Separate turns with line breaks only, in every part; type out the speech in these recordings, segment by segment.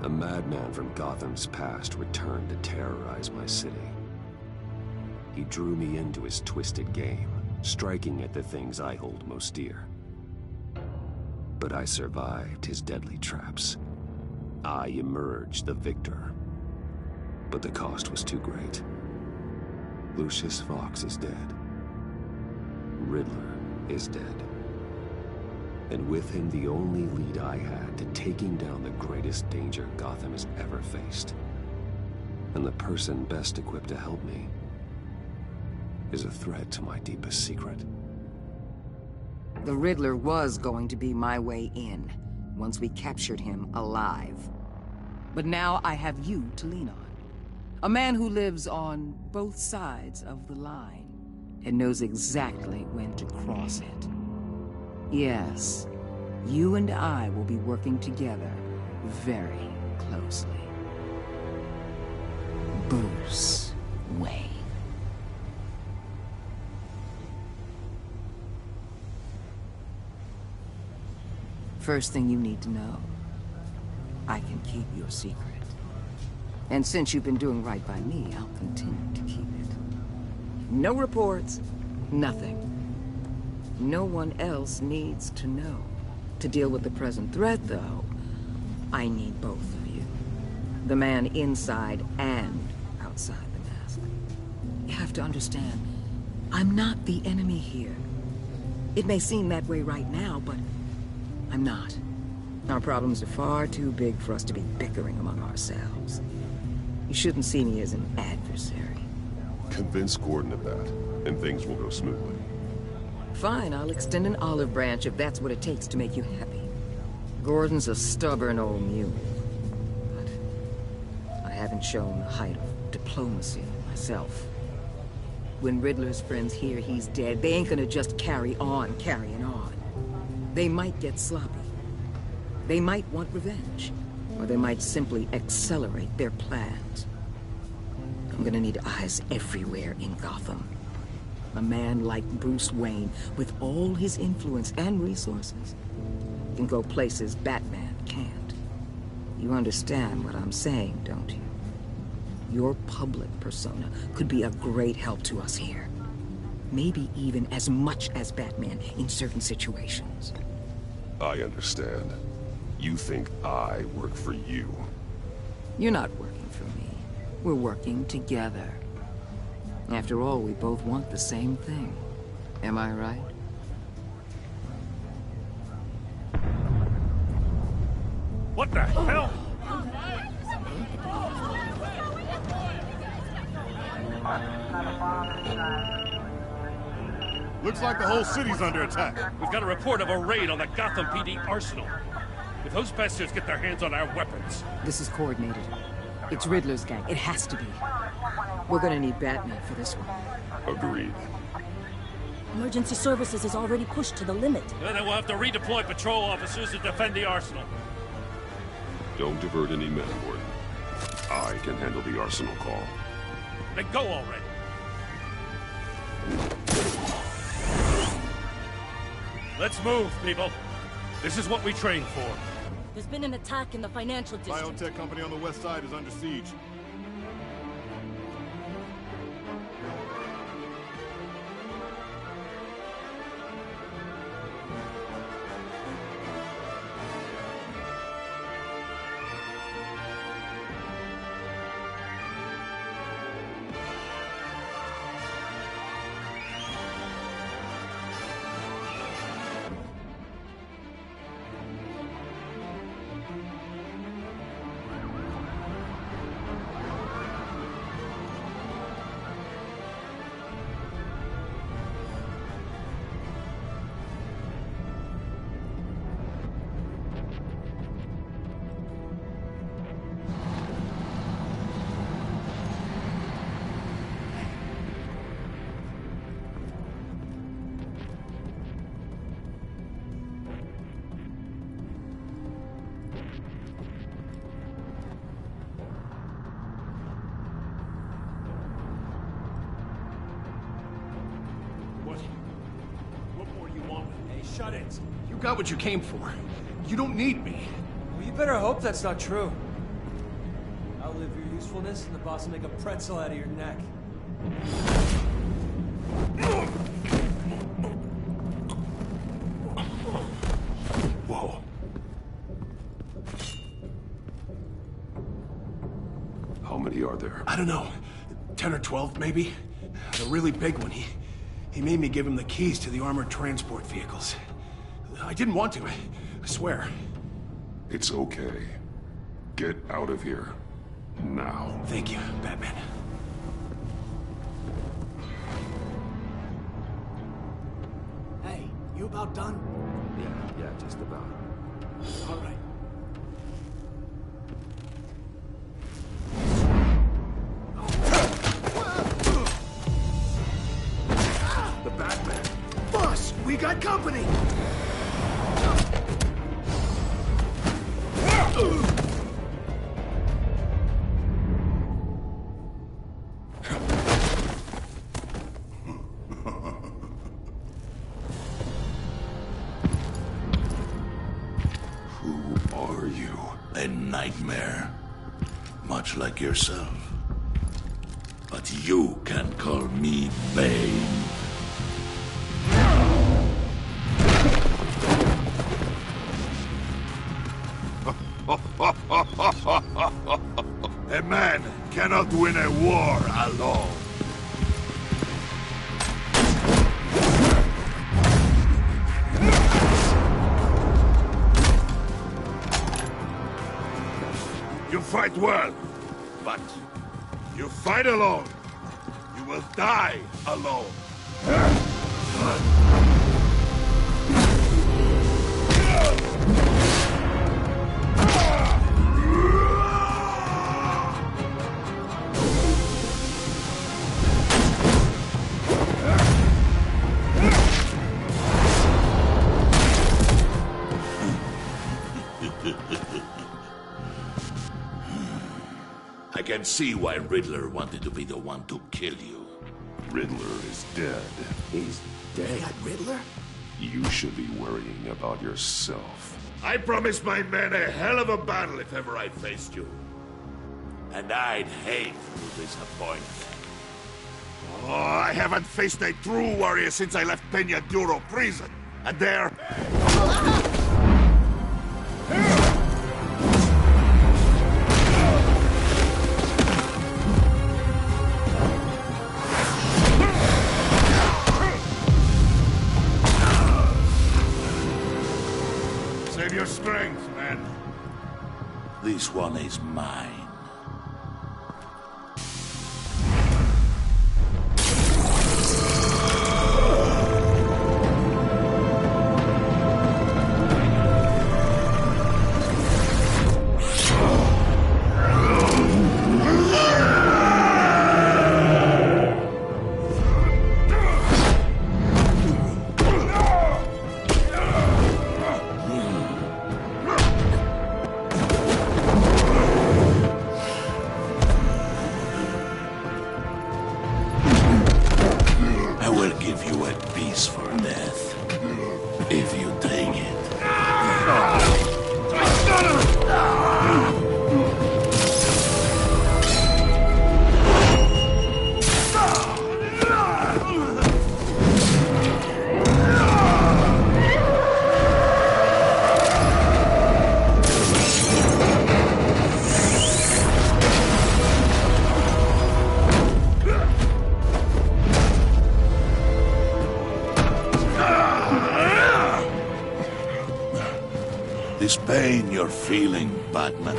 A madman from Gotham's past returned to terrorize my city. He drew me into his twisted game, striking at the things I hold most dear. But I survived his deadly traps. I emerged the victor. But the cost was too great. Lucius Fox is dead. Riddler is dead. And with him the only lead I had to taking down the greatest danger Gotham has ever faced. And the person best equipped to help me is a threat to my deepest secret.
The Riddler was going to be my way in, once we captured him alive. But now I have you to lean on. A man who lives on both sides of the line and knows exactly when to cross it. Yes, you and I will be working together very closely. Bruce Wayne. First thing you need to know, I can keep your secret. And since you've been doing right by me, I'll continue to keep it. No reports, nothing. No one else needs to know. To deal with the present threat, though, I need both of you. The man inside and outside the mask. You have to understand, I'm not the enemy here. It may seem that way right now, but I'm not. Our problems are far too big for us to be bickering among ourselves. You shouldn't see me as an adversary.
Convince Gordon of that, and things will go smoothly.
Fine, I'll extend an olive branch if that's what it takes to make you happy. Gordon's a stubborn old mule. But I haven't shown the height of diplomacy myself. When Riddler's friends hear he's dead, they ain't gonna just carry on carrying on. They might get sloppy. They might want revenge. Or they might simply accelerate their plans. I'm gonna need eyes everywhere in Gotham. A man like Bruce Wayne, with all his influence and resources, can go places Batman can't. You understand what I'm saying, don't you? Your public persona could be a great help to us here. Maybe even as much as Batman in certain situations.
I understand. You think I work for you.
You're not working for me. We're working together. After all, we both want the same thing. Am I right?
What the hell?
Looks like the whole city's under attack.
We've got a report of a raid on the Gotham PD arsenal. If those bastards get their hands on our weapons...
This is coordinated. It's Riddler's gang. It has to be. We're gonna need Batman for this one.
Agreed.
Emergency services is already pushed to the limit.
Then we'll have to redeploy patrol officers to defend the arsenal.
Don't divert any men, Gordon. I can handle the arsenal call.
Then go already. Let's move, people. This is what we trained for.
There's been an attack in the financial district.
Biotech company on the west side is under siege.
Shut it.
You got what you came for. You don't need me.
Well, you better hope that's not true. Outlive your usefulness, and the boss will make a pretzel out of your neck.
Whoa.
How many are there?
I don't know. 10 or 12, maybe? The really big one, he made me give him the keys to the armored transport vehicles. I didn't want to, I swear.
It's okay. Get out of here. Now.
Thank you, Batman. Hey, you about done?
Yeah, just about.
All right.
The Batman!
Boss, we got company!
Who are you?
A nightmare. Much like yourself. But you can call me Bane. A man cannot win a war alone. You fight well, but you fight alone. You will die alone. I can see why Riddler wanted to be the one to kill you.
Riddler is dead.
He's dead.
That Riddler?
You should be worrying about yourself.
I promised my men a hell of a battle if ever I faced you. And I'd hate to disappoint. Oh, I haven't faced a true warrior since I left Peña Duro prison. And there... Save your strength, man. This one is mine. This pain you're feeling, Batman.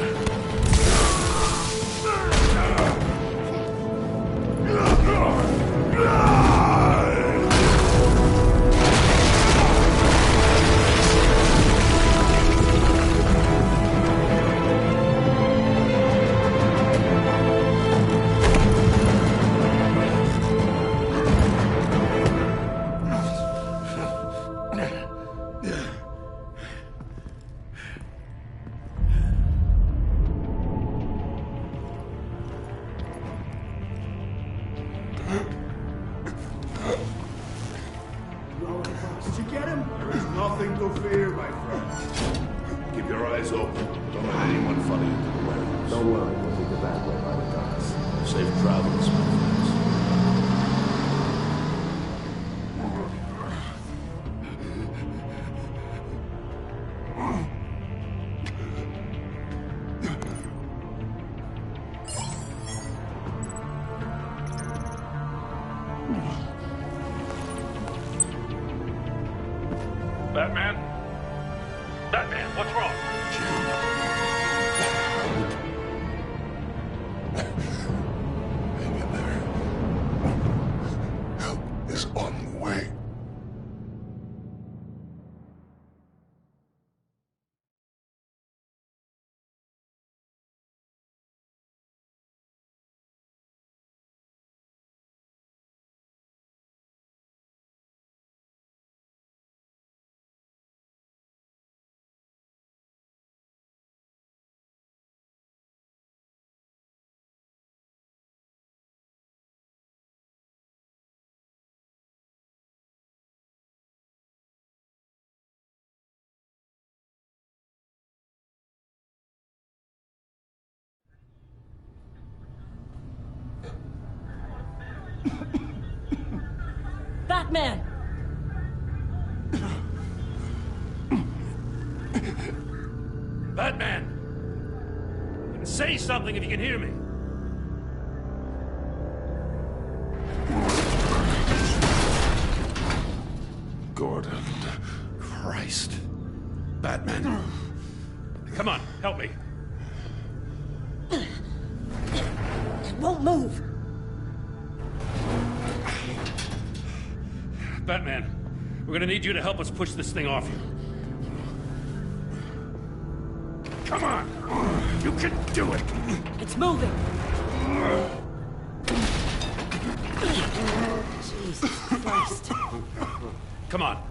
Keep your eyes open. Don't let anyone follow you to the warehouse.
Don't worry, we'll be good. that way by the docks.
Safe travels, my friends.
Batman? Batman, what's wrong?
Hang in there. Help is on the way.
Batman!
Batman! Say something if you can hear me.
Gordon.
Christ. Batman. Come on, help me.
It won't move.
Batman, we're gonna need you to help us push this thing off you. Come on! You can do it!
It's moving. Jesus Christ.
Come on.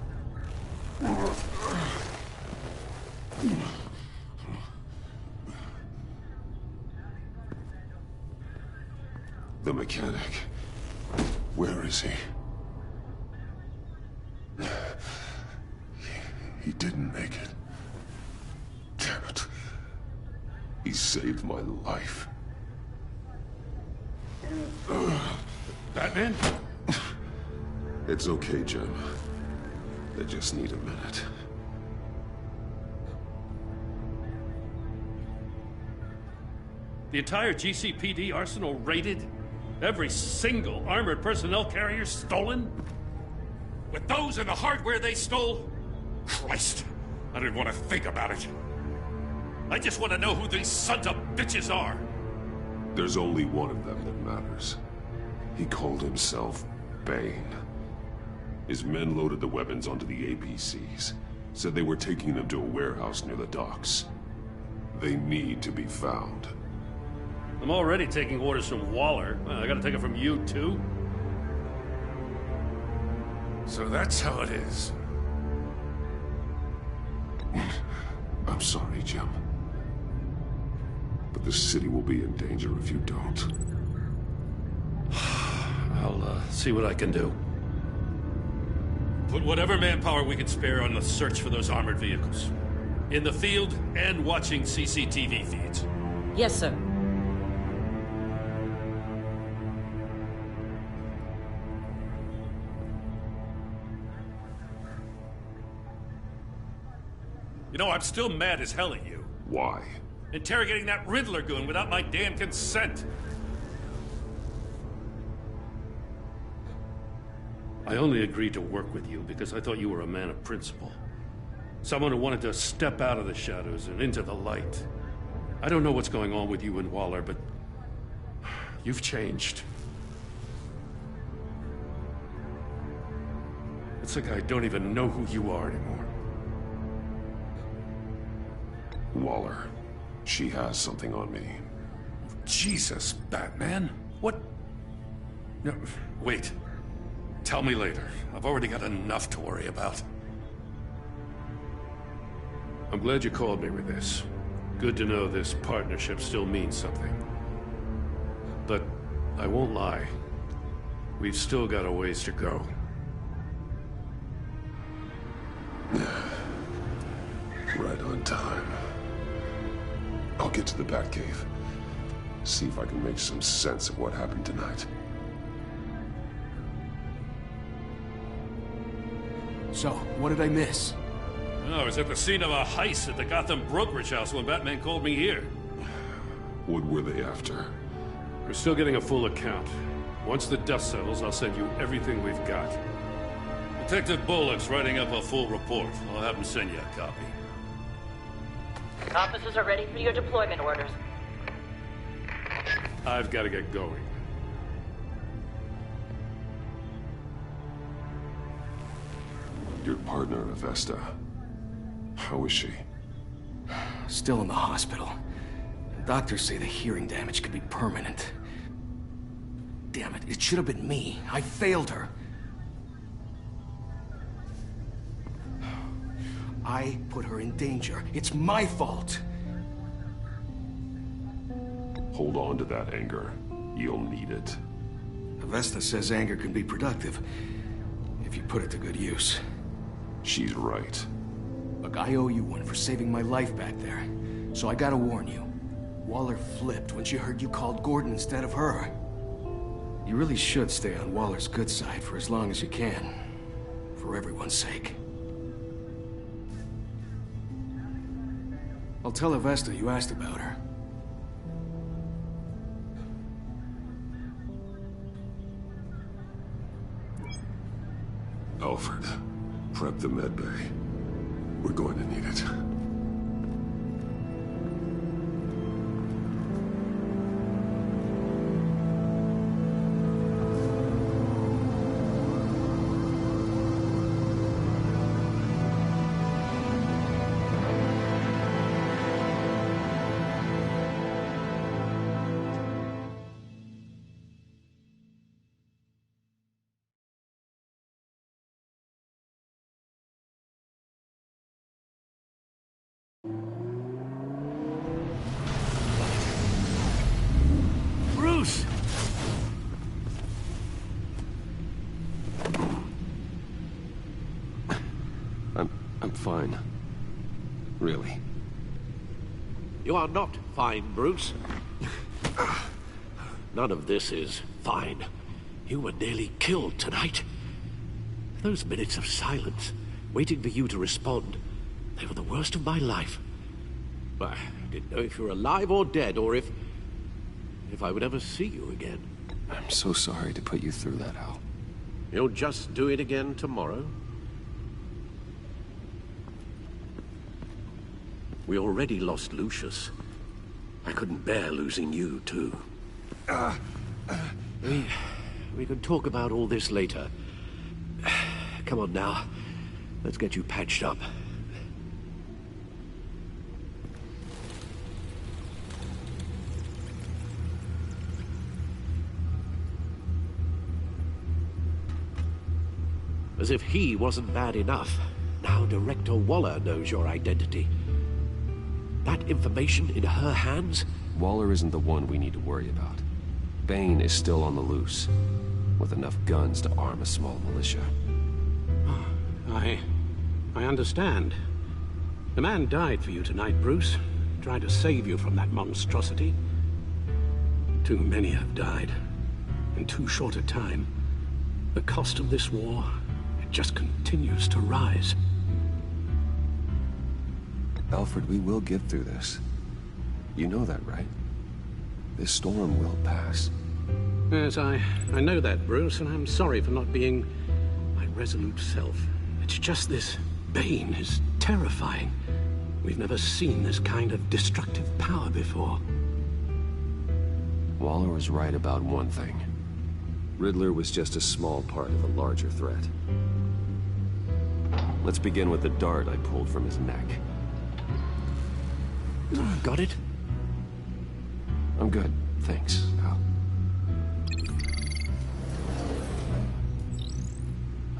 The mechanic. Where is he? He didn't make it. Damn it. He saved my life.
Batman?
It's okay, Jim. I just need a minute.
The entire GCPD arsenal raided? Every single armored personnel carrier stolen? With those and the hardware they stole? Christ, I don't even want to think about it. I just want to know who these sons of bitches are.
There's only one of them that matters. He called himself Bane. His men loaded the weapons onto the APCs. Said they were taking them to a warehouse near the docks. They need to be found.
I'm already taking orders from Waller. Well, I gotta take it from you, too? So that's how it is.
I'm sorry, Jim. But the city will be in danger if you don't.
I'll, see what I can do. Put whatever manpower we can spare on the search for those armored vehicles. In the field and watching CCTV feeds.
Yes, sir.
You know, I'm still mad as hell at you.
Why?
Interrogating that Riddler goon without my damn consent. I only agreed to work with you because I thought you were a man of principle. Someone who wanted to step out of the shadows and into the light. I don't know what's going on with you and Waller, but you've changed. It's like I don't even know who you are anymore.
Waller. She has something on me.
Jesus, Batman. What? No, wait. Tell me later. I've already got enough to worry about. I'm glad you called me with this. Good to know this partnership still means something. But I won't lie. We've still got a ways to go.
Right on time. I'll get to the Batcave. See if I can make some sense of what happened tonight.
So, what did I miss?
I was at the scene of a heist at the Gotham brokerage house when Batman called me here.
What were they after?
We're still getting a full account. Once the dust settles, I'll send you everything we've got. Detective Bullock's writing up a full report. I'll have him send you a copy.
Officers are ready for your deployment orders.
I've got to get going.
Your partner, Avesta. How is she?
Still in the hospital. Doctors say the hearing damage could be permanent. Damn it, it should have been me. I failed her. I put her in danger. It's my fault.
Hold on to that anger. You'll need it.
Avesta says anger can be productive, if you put it to good use.
She's right.
Look, I owe you one for saving my life back there. So I gotta warn you. Waller flipped when she heard you called Gordon instead of her. You really should stay on Waller's good side for as long as you can. For everyone's sake. I'll tell Avesta you asked about her.
Alfred, prep the med bay. We're going to need it.
Bruce!
I'm fine. Really.
You are not fine, Bruce. None of this is fine. You were nearly killed tonight. Those minutes of silence, waiting for you to respond, they were the worst of my life. I didn't know if you were alive or dead, or if I would ever see you again.
I'm so sorry to put you through that, Al.
You'll just do it again tomorrow? We already lost Lucius. I couldn't bear losing you, too. We can talk about all this later. Come on now. Let's get you patched up. As if he wasn't bad enough, now Director Waller knows your identity. That information in her hands?
Waller isn't the one we need to worry about. Bane is still on the loose, with enough guns to arm a small militia.
I understand. The man died for you tonight, Bruce. Tried to save you from that monstrosity. Too many have died. In too short a time. The cost of this war, it just continues to rise.
Alfred, we will get through this. You know that, right? This storm will pass.
Yes, I know that, Bruce, and I'm sorry for not being my resolute self. It's just this Bane is terrifying. We've never seen this kind of destructive power before.
Waller was right about one thing. Riddler was just a small part of a larger threat. Let's begin with the dart I pulled from his neck.
Got it?
I'm good, thanks, Al.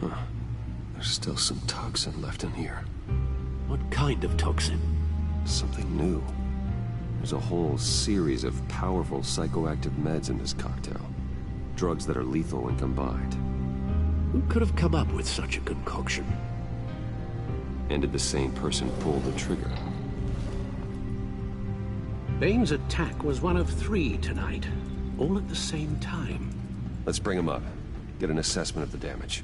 Huh. There's still some toxin left in here.
What kind of toxin?
Something new. There's a whole series of powerful psychoactive meds in this cocktail. Drugs that are lethal when combined.
Who could have come up with such a concoction?
And did the same person pull the trigger?
Bane's attack was one of 3 tonight, all at the same time.
Let's bring him up. Get an assessment of the damage.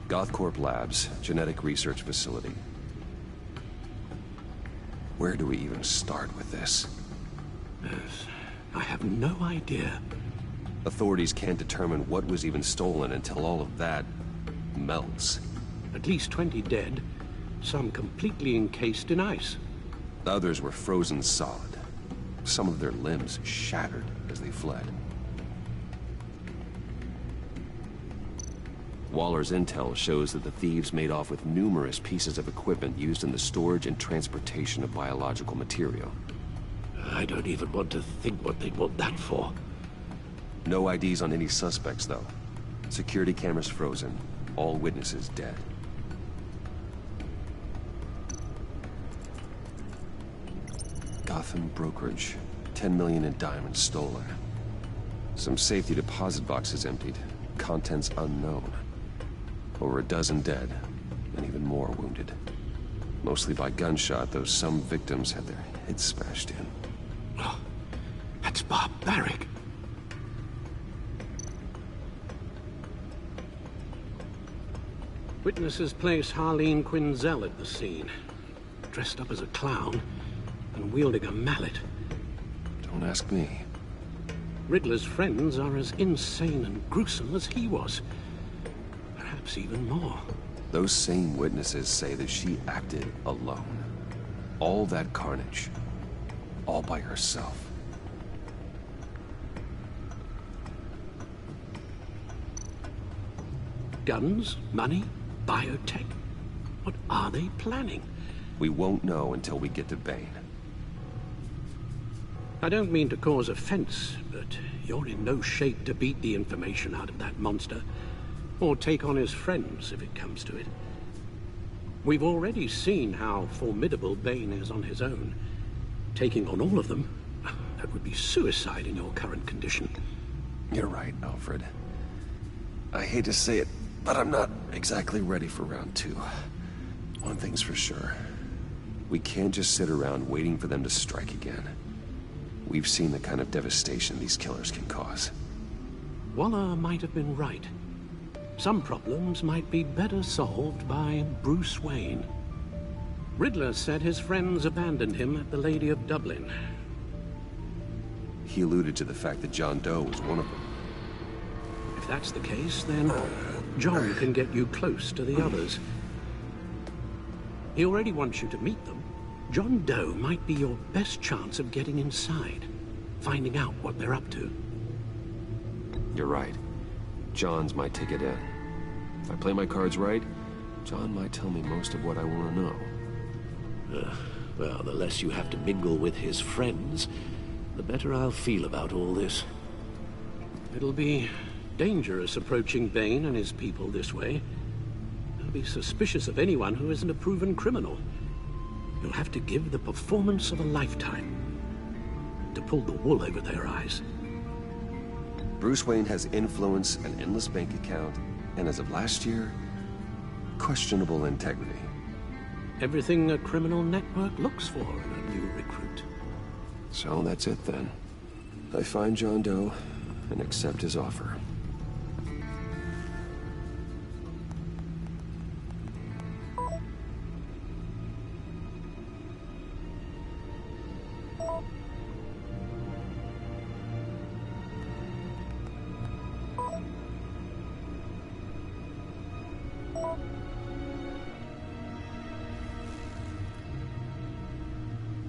Gothcorp Labs, genetic research facility. Where do we even start with this?
I have no idea.
Authorities can't determine what was even stolen until all of that melts.
At least 20 dead, some completely encased in ice.
Others were frozen solid. Some of their limbs shattered as they fled. Waller's intel shows that the thieves made off with numerous pieces of equipment used in the storage and transportation of biological material.
I don't even want to think what they'd want that for.
No IDs on any suspects, though. Security cameras frozen. All witnesses dead. Gotham brokerage. 10 million in diamonds stolen. Some safety deposit boxes emptied. Contents unknown. Over a dozen dead, and even more wounded. Mostly by gunshot, though some victims had their heads smashed in.
Oh, that's barbaric. Witnesses place Harleen Quinzel at the scene, dressed up as a clown and wielding a mallet.
Don't ask me.
Riddler's friends are as insane and gruesome as he was. Perhaps even more.
Those same witnesses say that she acted alone. All that carnage. All by herself.
Guns? Money? Biotech? What are they planning?
We won't know until we get to Bane.
I don't mean to cause offense, but you're in no shape to beat the information out of that monster, or take on his friends if it comes to it. We've already seen how formidable Bane is on his own. Taking on all of them, that would be suicide in your current condition.
You're right, Alfred. I hate to say it, but I'm not exactly ready for round 2. One thing's for sure. We can't just sit around waiting for them to strike again. We've seen the kind of devastation these killers can cause.
Waller might have been right. Some problems might be better solved by Bruce Wayne. Riddler said his friends abandoned him at the Lady of Dublin.
He alluded to the fact that John Doe was one of them.
If that's the case, then John can get you close to the others. He already wants you to meet them. John Doe might be your best chance of getting inside, finding out what they're up to.
You're right. John's my ticket in. If I play my cards right, John might tell me most of what I want to know.
Well, the less you have to mingle with his friends, the better I'll feel about all this. It'll be dangerous approaching Bane and his people this way. They'll be suspicious of anyone who isn't a proven criminal. You'll have to give the performance of a lifetime to pull the wool over their eyes.
Bruce Wayne has influence, an endless bank account, and as of last year, questionable integrity.
Everything a criminal network looks for in a new recruit.
So that's it then. I find John Doe and accept his offer.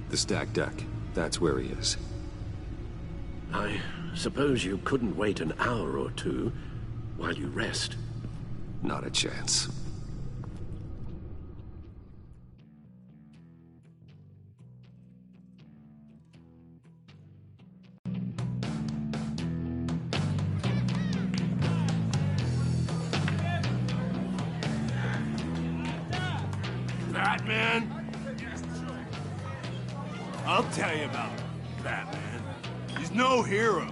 The stacked deck. That's where he is.
I suppose you couldn't wait an hour or two while you rest?
Not a chance.
Batman? I'll tell you about Batman. He's no hero.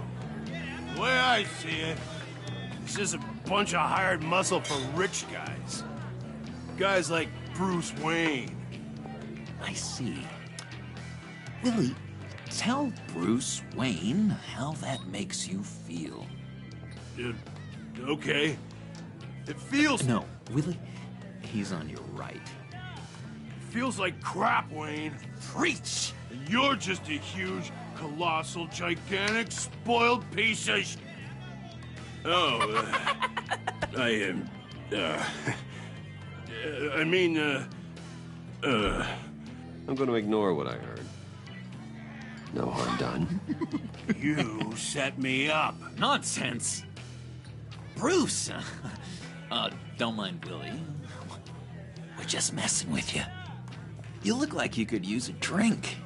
The way I see it, he's just a bunch of hired muscle for rich guys. Guys like Bruce Wayne.
I see. Willie, tell Bruce Wayne how that makes you feel.
Okay. It feels...
No, Willie, he's on your right.
Feels like crap, Wayne.
Preach!
And you're just a huge, colossal, gigantic, spoiled piece of sh... Oh, I am...
I'm gonna ignore what I heard. No harm done.
You set me up.
Nonsense! Bruce! Don't mind Willie. We're just messing with you. You look like you could use a drink.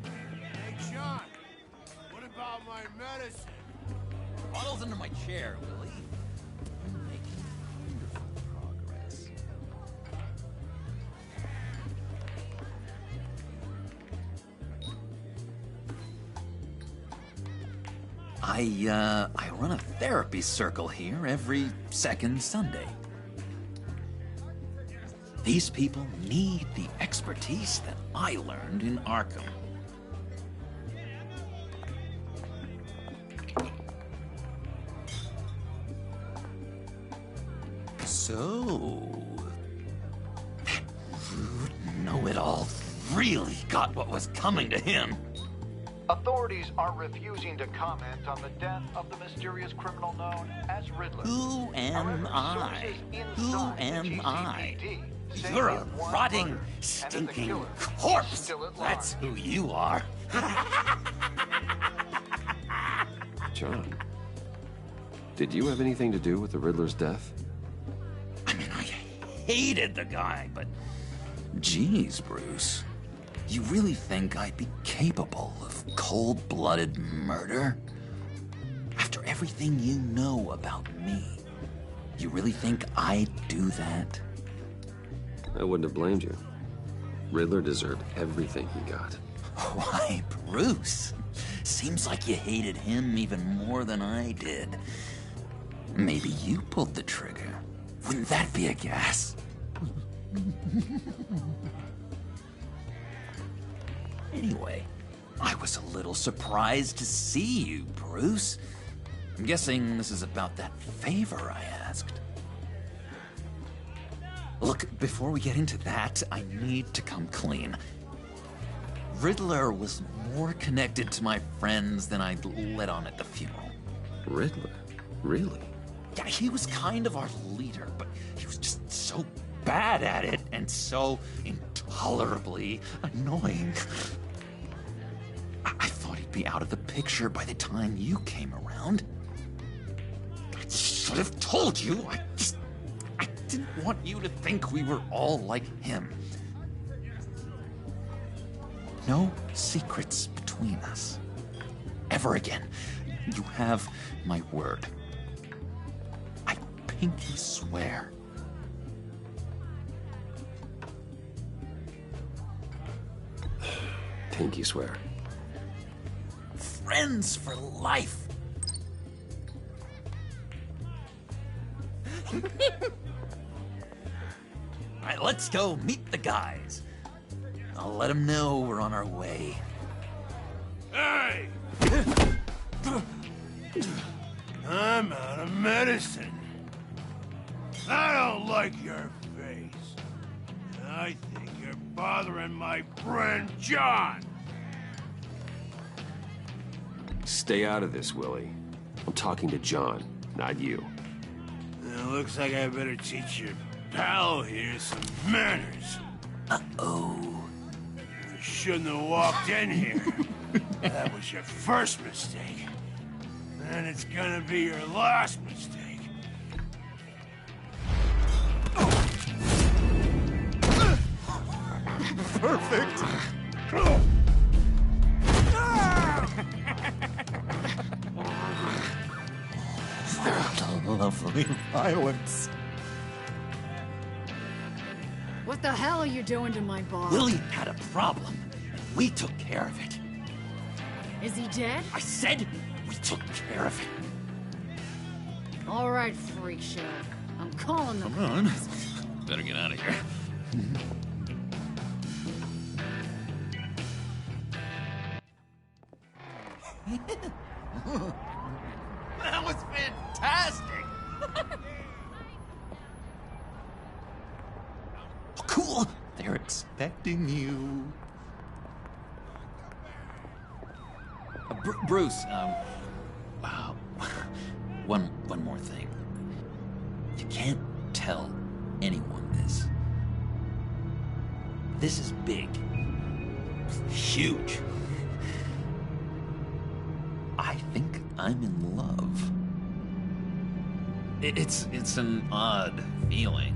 Hey, John. What about my medicine?
Bottle's under my chair, Willie. You're making wonderful progress. I run a therapy circle here every second Sunday. These people need the expertise that I learned in Arkham. So, that rude know-it-all really got what was coming to him.
Authorities are refusing to comment on the death of the mysterious criminal known as Riddler.
Who am I? Who am I? You're a rotting, stinking corpse. That's who you are.
John, did you have anything to do with the Riddler's death?
I mean, I hated the guy, but... Geez, Bruce. You really think I'd be capable of cold-blooded murder? After everything you know about me, you really think I'd do that?
I wouldn't have blamed you. Riddler deserved everything he got.
Why, Bruce? Seems like you hated him even more than I did. Maybe you pulled the trigger. Wouldn't that be a gas? Anyway, I was a little surprised to see you, Bruce. I'm guessing this is about that favor I asked. Look, before we get into that, I need to come clean. Riddler was more connected to my friends than I'd let on at the funeral.
Riddler? Really?
Yeah, he was kind of our leader, but he was just so bad at it and so intolerably annoying. I thought he'd be out of the picture by the time you came around. I should have told you. I didn't want you to think we were all like him. No secrets between us. Ever again. You have my word. I pinky swear.
Pinky swear.
Friends for life. All right, let's go meet the guys. I'll let them know we're on our way.
Hey! I'm out of medicine. I don't like your face. I think you're bothering my friend John.
Stay out of this, Willie. I'm talking to John, not you.
It looks like I better teach your pal here some manners.
Uh-oh.
You shouldn't have walked in here. That was your first mistake. And it's gonna be your last mistake.
Perfect!
Lovely violence.
What the hell are you doing to my boss?
Willie had a problem, and we took care of it.
Is he dead?
I said we took care of it.
All right, freak show. I'm calling the
Come on. Better get out of here.
That was fantastic!
Oh, cool! They're expecting you. Bruce, one more thing. You can't tell anyone this. This is big. Huge. I think I'm in love. It's an odd feeling.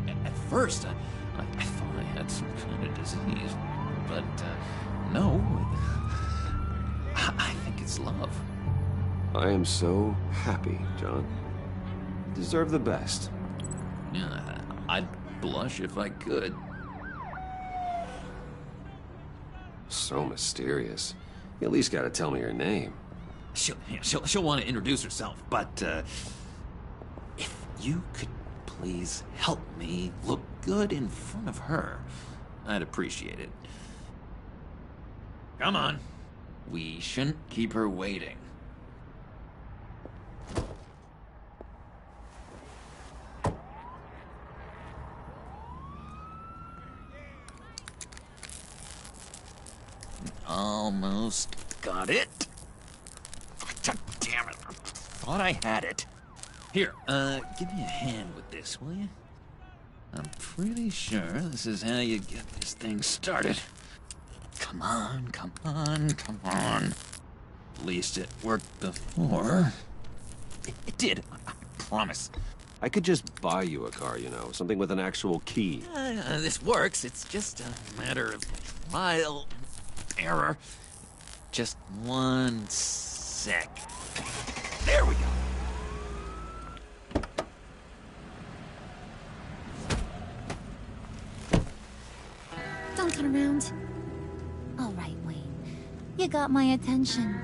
At first, I thought I had some kind of disease, but no. I think it's love.
I am so happy, John. You deserve the best.
Yeah, I'd blush if I could.
So mysterious. You at least gotta tell me her name.
She'll want to introduce herself, but if you could please help me look good in front of her, I'd appreciate it. Come on. We shouldn't keep her waiting. Almost got it. Damn it. I thought I had it. Here, give me a hand with this, will you? I'm pretty sure this is how you get this thing started. Come on, come on, come on. At least it worked before. It did, I promise.
I could just buy you a car, you know, something with an actual key.
This works. It's just a matter of trial and error. Just one sec. There we go.
Don't turn around. All right, Wayne. You got my attention.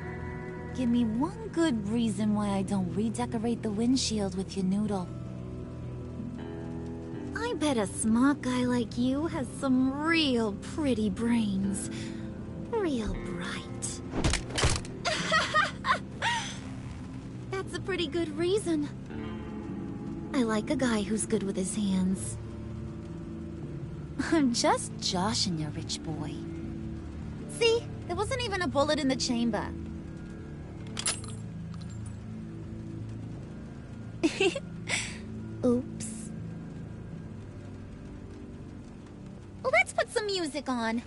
Give me one good reason why I don't redecorate the windshield with your noodle. I bet a smart guy like you has some real pretty brains. Real bright. That's a pretty good reason. I like a guy who's good with his hands. I'm just joshing you, rich boy. See? There wasn't even a bullet in the chamber. Oops. Let's put some music on.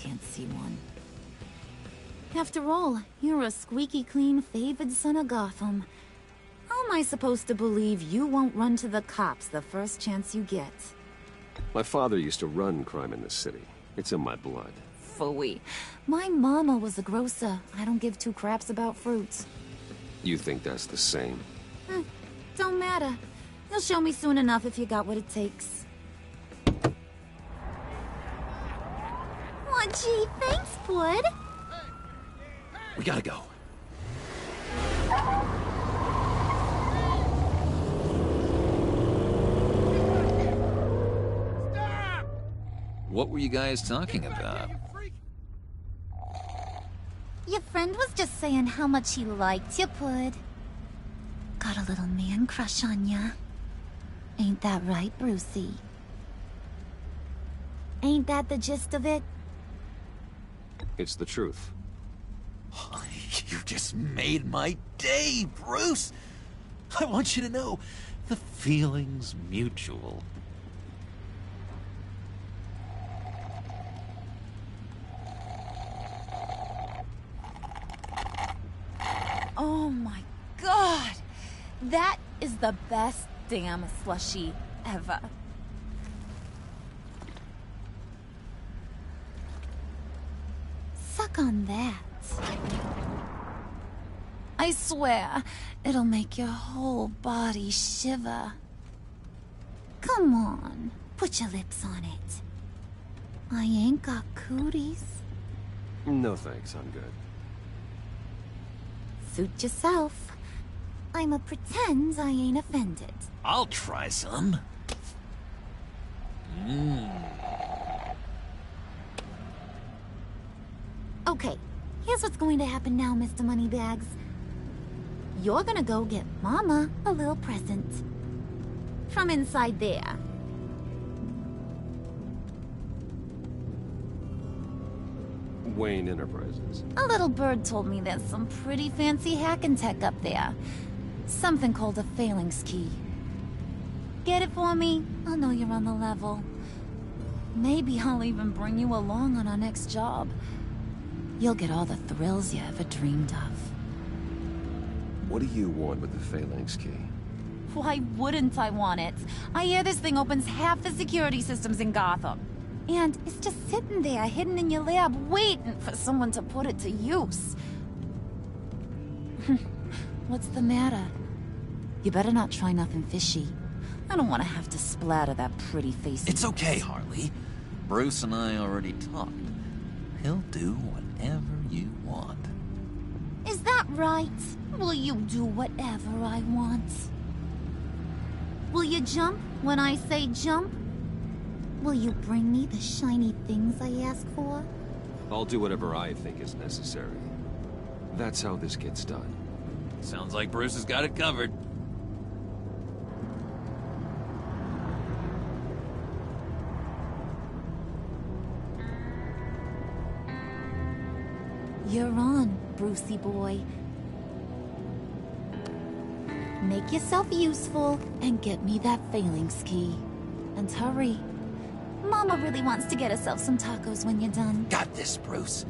can't see one. After all, you're a squeaky clean favored son of Gotham. How am I supposed to believe you won't run to the cops the first chance you get?
My father used to run crime in this city. It's in my blood.
Phooey. My mama was a grocer. I don't give two craps about fruits.
You think that's the same?
Don't matter. You'll show me soon enough if you got what it takes. Aw, gee, thanks, bud.
We gotta go. What were you guys talking about?
Your friend was just saying how much he liked you, Pud. Got a little man crush on ya. Ain't that right, Brucey? Ain't that the gist of it?
It's the truth.
You just made my day, Bruce! I want you to know, the feeling's mutual.
Oh my god! That is the best damn slushie ever. Suck on that. I swear, it'll make your whole body shiver. Come on, put your lips on it. I ain't got cooties.
No thanks, I'm good.
Suit yourself. I'ma pretend I ain't offended.
I'll try some.
Okay, here's what's going to happen now, Mr. Moneybags. You're gonna go get Mama a little present. From inside there.
Wayne Enterprises.
A little bird told me there's some pretty fancy hacking tech up there. Something called a phalanx key. Get it for me? I'll know you're on the level. Maybe I'll even bring you along on our next job. You'll get all the thrills you ever dreamed of.
What do you want with the phalanx key?
Why wouldn't I want it? I hear this thing opens half the security systems in Gotham. And it's just sitting there, hidden in your lab, waiting for someone to put it to use. What's the matter? You better not try nothing fishy. I don't want to have to splatter that pretty face.
It's okay, Harley. Bruce and I already talked. He'll do whatever you want.
Is that right? Will you do whatever I want? Will you jump when I say jump? Will you bring me the shiny things I ask for?
I'll do whatever I think is necessary. That's how this gets done.
Sounds like Bruce has got it covered.
You're on, Brucey boy. Make yourself useful and get me that phalanx key. And hurry. Mama really wants to get herself some tacos when you're done.
Got this, Bruce.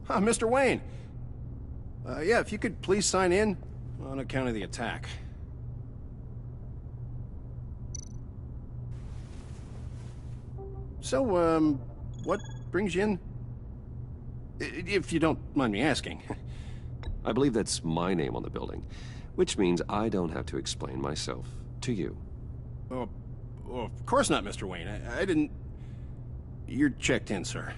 Mr. Wayne. Yeah, if you could please sign in on account of the attack. So, what brings you in? If you don't mind me asking.
I believe that's my name on the building, which means I don't have to explain myself to you.
Oh, of course not, Mr. Wayne. I didn't... You're checked in, sir.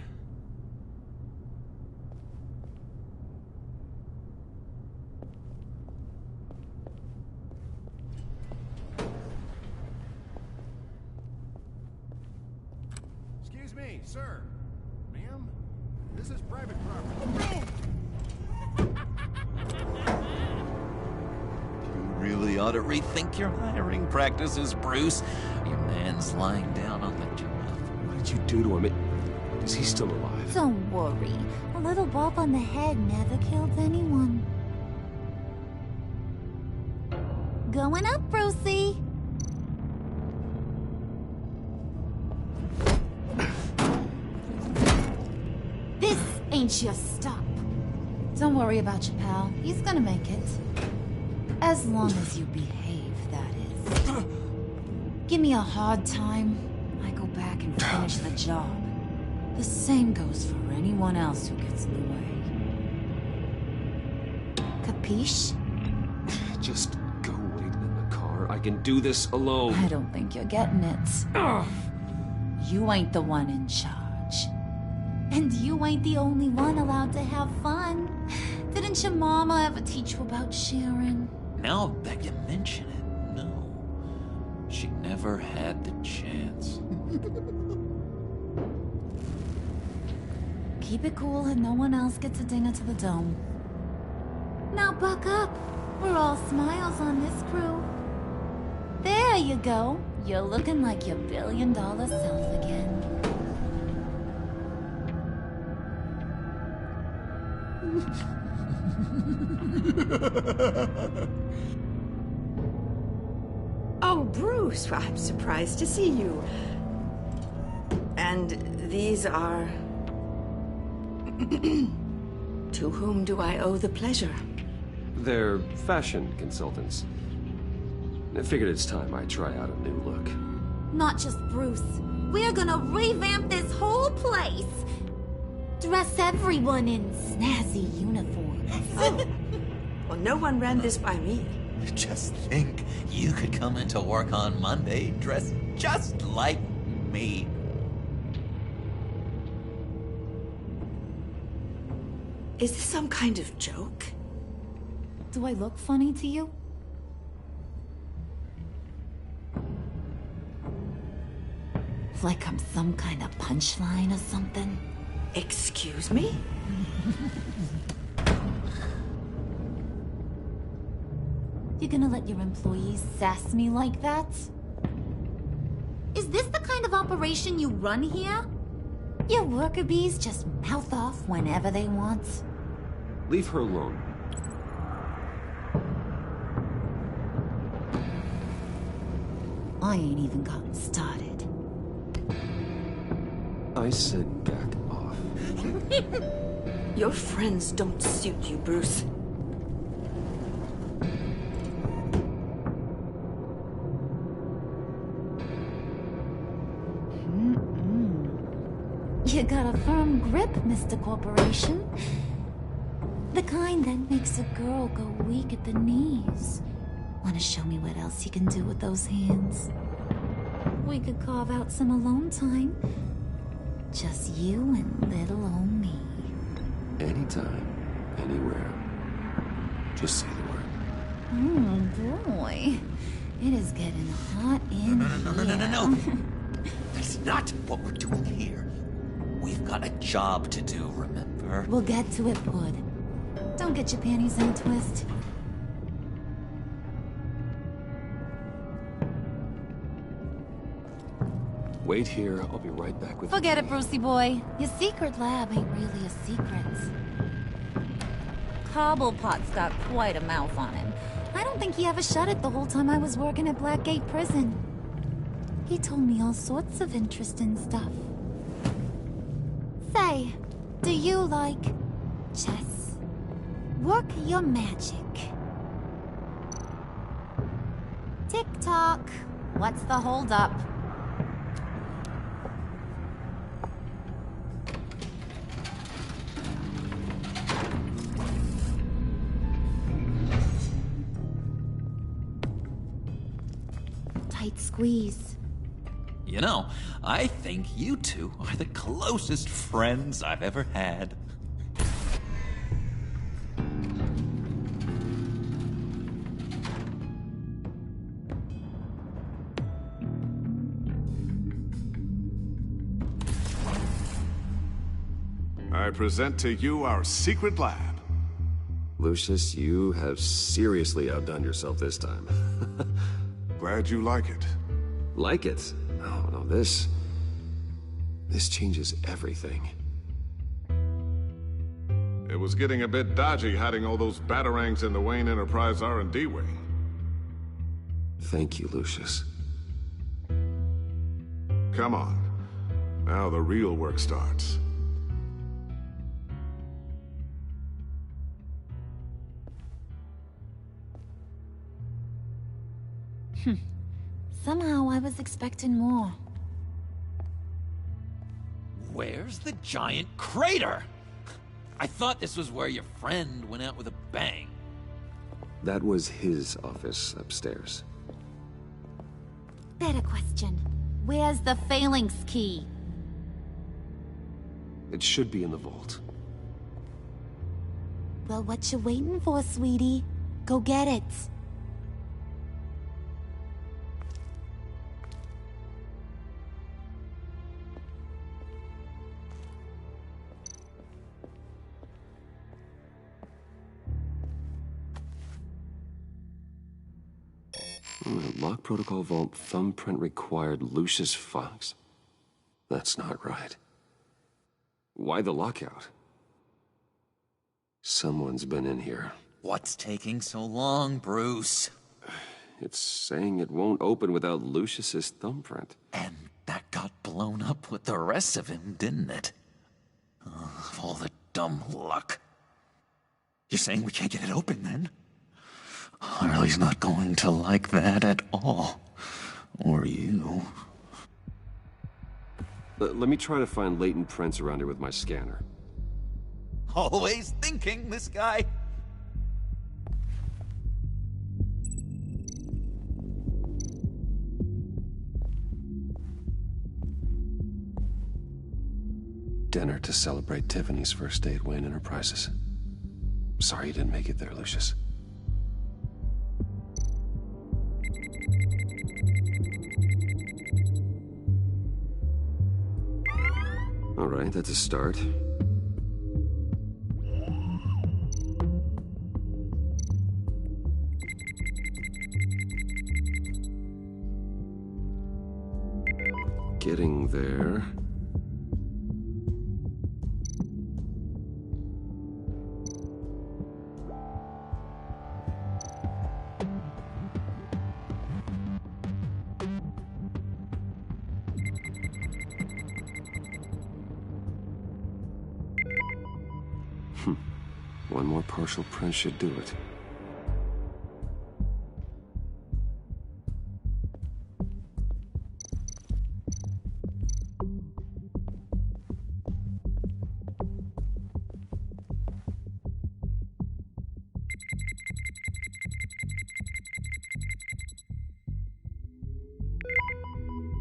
Excuse me, sir. Ma'am? This is private property.
You really ought to rethink your hiring practices, Bruce. Your man's lying down on the job.
What did you do to him? Is he still alive?
Don't worry. A little bump on the head never killed anyone. Going up, Brucey. This ain't your stop. Don't worry about your pal. He's gonna make it. As long as you behave, that is. Give me a hard time, I go back and finish the job. The same goes for anyone else who gets in the way. Capiche?
Just go wait in the car. I can do this alone.
I don't think you're getting it. You ain't the one in charge. And you ain't the only one allowed to have fun. Didn't your mama ever teach you about sharing?
Now that you mention it, no. She never had the chance.
Keep it cool and no one else gets a dinger to the dome. Now buck up. We're all smiles on this crew. There you go. You're looking like your billion-dollar self again.
Oh, Bruce, well, I'm surprised to see you. And these are... To whom do I owe the pleasure?
They're fashion consultants. I figured it's time I try out a new look.
Not just Bruce. We're gonna revamp this whole place. Dress everyone in snazzy uniforms.
Oh. Well, no one ran this by me.
Just think, you could come into work on Monday dressed just like me.
Is this some kind of joke?
Do I look funny to you? Like I'm some kind of punchline or something?
Excuse me?
You gonna let your employees sass me like that? Is this the kind of operation you run here? Your worker bees just mouth off whenever they want?
Leave her alone.
I ain't even gotten started.
I said back off.
Your friends don't suit you, Bruce.
You got a firm grip, Mr. Corporation. The kind that makes a girl go weak at the knees. Wanna show me what else you can do with those hands? We could carve out some alone time. Just you and little old me.
Anytime, anywhere. Just say the word.
Oh boy. It is getting hot in here.
No. That's not what we're doing here. We've got a job to do, remember?
We'll get to it, bud. Don't get your panties in a twist.
Wait here, I'll be right back with you.
Forget it, Brucey boy. Your secret lab ain't really a secret. Cobblepot's got quite a mouth on him. I don't think he ever shut it the whole time I was working at Blackgate Prison. He told me all sorts of interesting stuff. Say, do you like chess? Work your magic. Tick-tock. What's the holdup? Tight squeeze.
You know, I think you two are the closest friends I've ever had.
I present to you our secret lab.
Lucius, you have seriously outdone yourself this time.
Glad you like it.
Like it? Oh, no, this changes everything.
It was getting a bit dodgy hiding all those batarangs in the Wayne Enterprise R&D wing.
Thank you, Lucius.
Come on. Now the real work starts.
Somehow I was expecting more.
Where's the giant crater? I thought this was where your friend went out with a bang.
That was his office upstairs.
Better question. Where's the phalanx key?
It should be in the vault.
Well, what you waiting for, sweetie? Go get it.
Lock protocol vault thumbprint required Lucius Fox. That's not right. Why the lockout? Someone's been in here.
What's taking so long, Bruce?
It's saying it won't open without Lucius's thumbprint.
And that got blown up with the rest of him, didn't it? Oh, all the dumb luck. You're saying we can't get it open, then? Harley's not going to like that at all. Or you.
Let me try to find latent prints around here with my scanner.
Always thinking, this guy.
Dinner to celebrate Tiffany's first day at Wayne Enterprises. Sorry you didn't make it there, Lucius. All right, that's a start. Getting there. One more partial print should do it.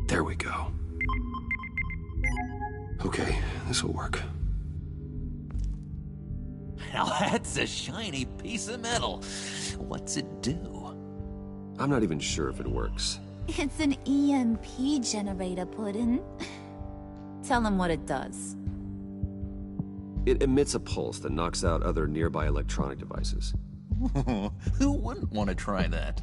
There we go. Okay, this'll work.
Now that's a shiny piece of metal. What's it do?
I'm not even sure if it works.
It's an EMP generator, Puddin'. Tell him what it does.
It emits a pulse that knocks out other nearby electronic devices.
Who wouldn't want to try that?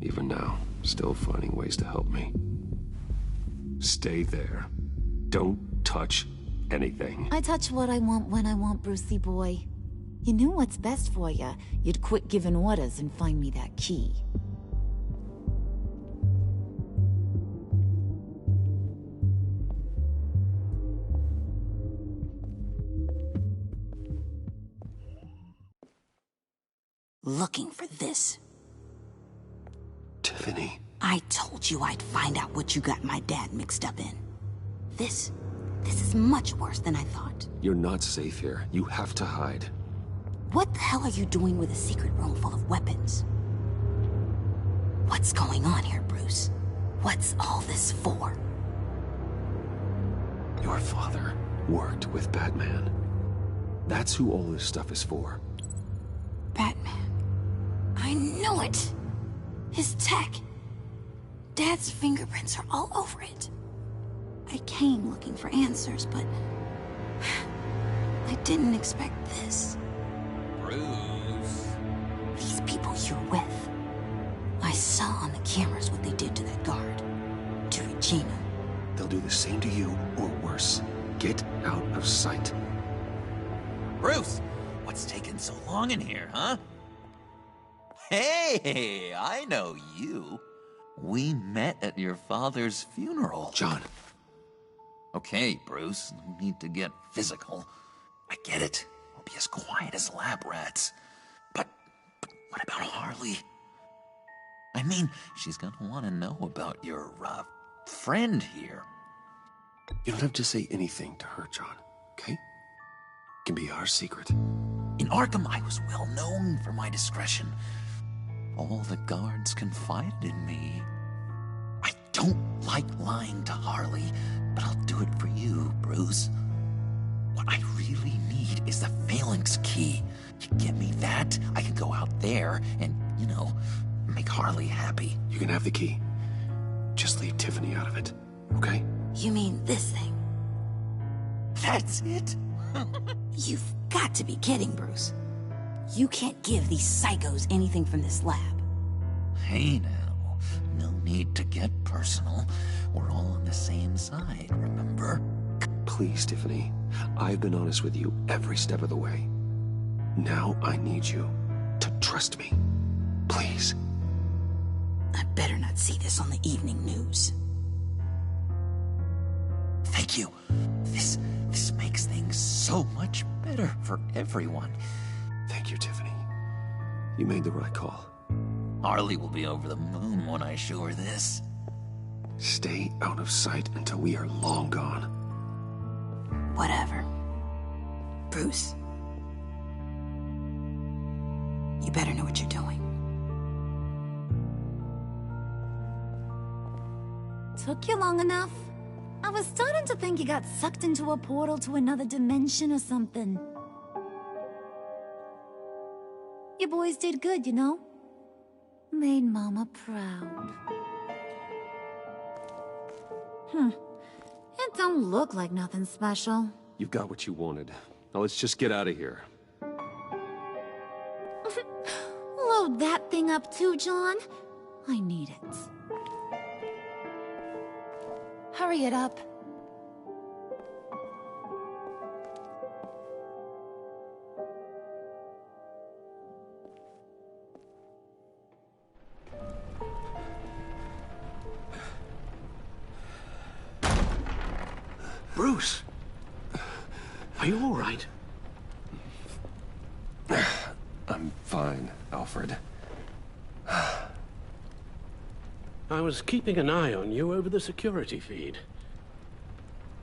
Even now, still finding ways to help me. Stay there. Don't touch anything.
I touch what I want when I want, Brucey boy. You knew what's best for you. You'd quit giving orders and find me that key.
Looking for this.
Tiffany.
I told you I'd find out what you got my dad mixed up in. This is much worse than I thought.
You're not safe here. You have to hide.
What the hell are you doing with a secret room full of weapons? What's going on here, Bruce? What's all this for?
Your father worked with Batman. That's who all this stuff is for.
Batman. I knew it! His tech. Dad's fingerprints are all over it. I came looking for answers, but I didn't expect this.
Bruce.
These people you're with. I saw on the cameras what they did to that guard. To Regina.
They'll do the same to you, or worse. Get out of sight.
Bruce, what's taking so long in here, huh? Hey, I know you. We met at your father's funeral.
John.
Okay, Bruce, no need to get physical. I get it. We'll be as quiet as lab rats. But what about Harley? I mean, she's gonna want to know about your, friend here.
You don't have to say anything to her, John, okay? It can be our secret.
In Arkham, I was well known for my discretion. All the guards confided in me. I don't like lying to Harley, but I'll do it for you, Bruce. What I really need is the phalanx key. You give me that, I can go out there and, make Harley happy.
You can have the key. Just leave Tiffany out of it, okay?
You mean this thing?
That's it?
You've got to be kidding, Bruce. You can't give these psychos anything from this lab.
Hey now, no need to get personal. We're all on the same side, remember?
Please, Tiffany. I've been honest with you every step of the way. Now I need you to trust me. Please.
I better not see this on the evening news.
Thank you. This makes things so much better for everyone.
Thank you, Tiffany. You made the right call.
Harley will be over the moon when I show her this.
Stay out of sight until we are long gone.
Whatever. Bruce. You better know what you're doing.
Took you long enough? I was starting to think you got sucked into a portal to another dimension or something. You boys did good, you know? Made Mama proud. It don't look like nothing special.
You've got what you wanted. Now let's just get out of here.
Load that thing up too, John. I need it. Hurry it up.
Bruce! Are you all right?
I'm fine, Alfred.
I was keeping an eye on you over the security feed.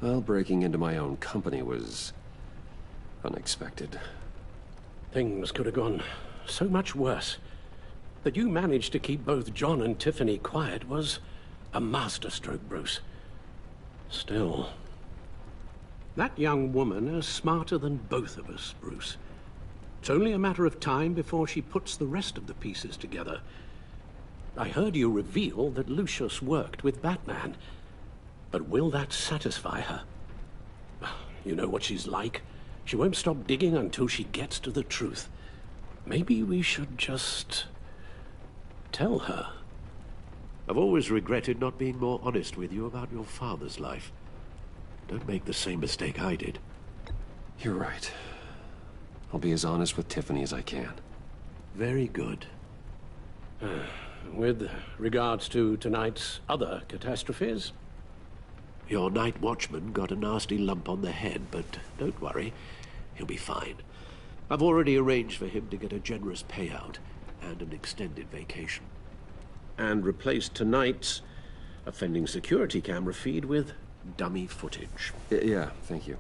Well, breaking into my own company was unexpected.
Things could have gone so much worse. That you managed to keep both John and Tiffany quiet was a masterstroke, Bruce. Still, that young woman is smarter than both of us, Bruce. It's only a matter of time before she puts the rest of the pieces together. I heard you reveal that Lucius worked with Batman. But will that satisfy her? You know what she's like. She won't stop digging until she gets to the truth. Maybe we should just tell her.
I've always regretted not being more honest with you about your father's life. Don't make the same mistake I did.
You're right. I'll be as honest with Tiffany as I can.
Very good.
With regards to tonight's other catastrophes?
Your night watchman got a nasty lump on the head, but don't worry. He'll be fine. I've already arranged for him to get a generous payout and an extended vacation.
And replaced tonight's offending security camera feed with dummy footage.
Yeah, thank you.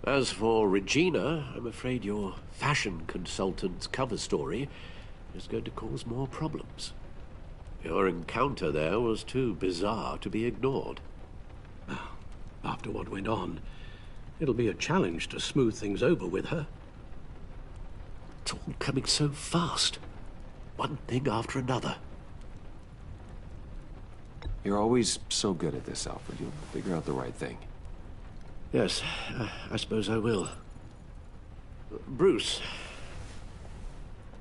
As for Regina, I'm afraid your fashion consultant's cover story is going to cause more problems. Your encounter there was too bizarre to be ignored. After what went on, it'll be a challenge to smooth things over with her. It's all coming so fast. One thing after another.
You're always so good at this, Alfred. You'll figure out the right thing.
Yes, I suppose I will. Bruce,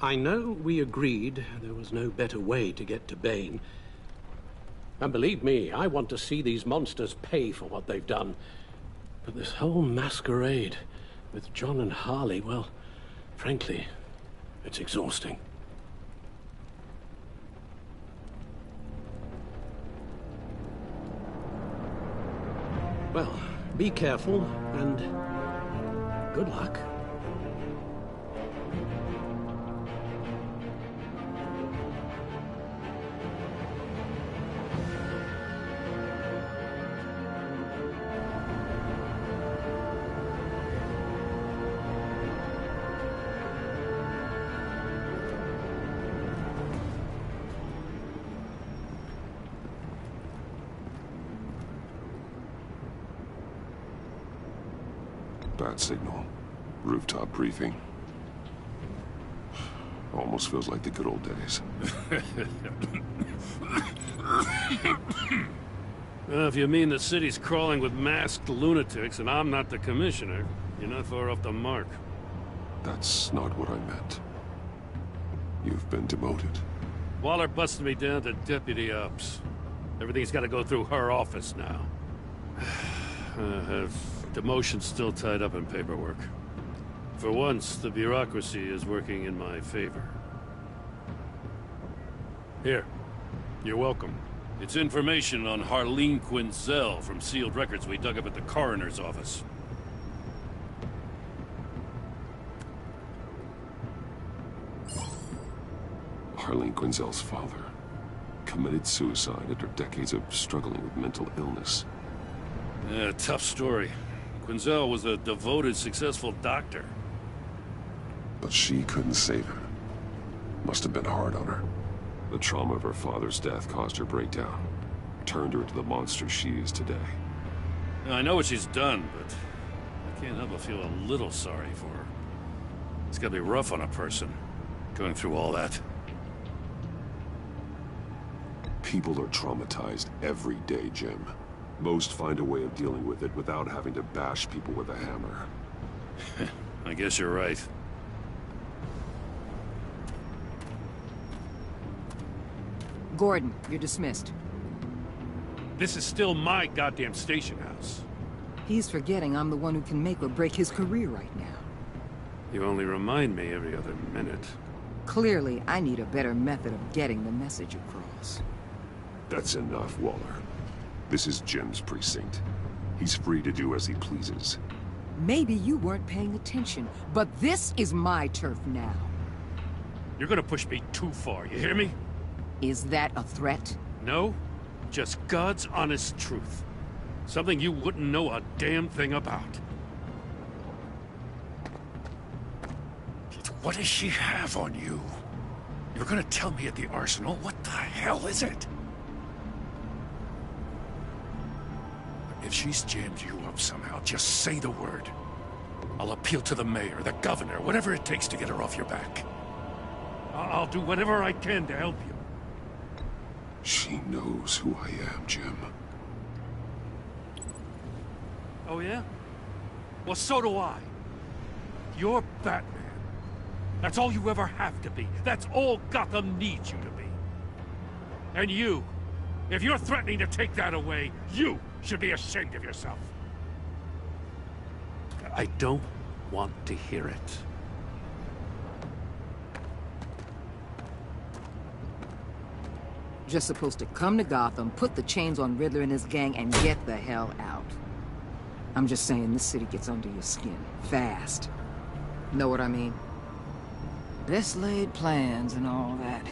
I know we agreed there was no better way to get to Bane. And believe me, I want to see these monsters pay for what they've done. But this whole masquerade with John and Harley, well, frankly, it's exhausting. Well, be careful, and good luck.
Bad signal. Rooftop briefing. Almost feels like the good old days.
Well, if you mean the city's crawling with masked lunatics and I'm not the commissioner, you're not far off the mark.
That's not what I meant. You've been demoted.
Waller busted me down to deputy ops. Everything's got to go through her office now. Her demotion's still tied up in paperwork. For once, the bureaucracy is working in my favor. Here. You're welcome. It's information on Harleen Quinzel from sealed records we dug up at the coroner's office.
Harleen Quinzel's father committed suicide after decades of struggling with mental illness.
Yeah, tough story. Quinzel was a devoted, successful doctor.
But she couldn't save him. Must have been hard on her. The trauma of her father's death caused her breakdown. Turned her into the monster she is today.
I know what she's done, but I can't help but feel a little sorry for her. It's gotta be rough on a person, going through all that.
People are traumatized every day, Jim. Most find a way of dealing with it without having to bash people with a hammer.
I guess you're right.
Gordon, you're dismissed.
This is still my goddamn station house.
He's forgetting I'm the one who can make or break his career right now.
You only remind me every other minute.
Clearly, I need a better method of getting the message across.
That's enough, Waller. This is Jim's precinct. He's free to do as he pleases.
Maybe you weren't paying attention, but this is my turf now.
You're gonna push me too far, you hear me?
Is that a threat?
No, just God's honest truth. Something you wouldn't know a damn thing about. What does she have on you? You're gonna tell me at the arsenal? What the hell is it? If she's jammed you up somehow, just say the word. I'll appeal to the mayor, the governor, whatever it takes to get her off your back. I'll do whatever I can to help you.
She knows who I am, Jim.
Oh, yeah? Well, so do I. You're Batman. That's all you ever have to be. That's all Gotham needs you to be. And you, if you're threatening to take that away, you should be ashamed of yourself. I don't want to hear it.
Just supposed to come to Gotham, put the chains on Riddler and his gang, and get the hell out. I'm just saying, this city gets under your skin. Fast. Know what I mean? Best laid plans and all that.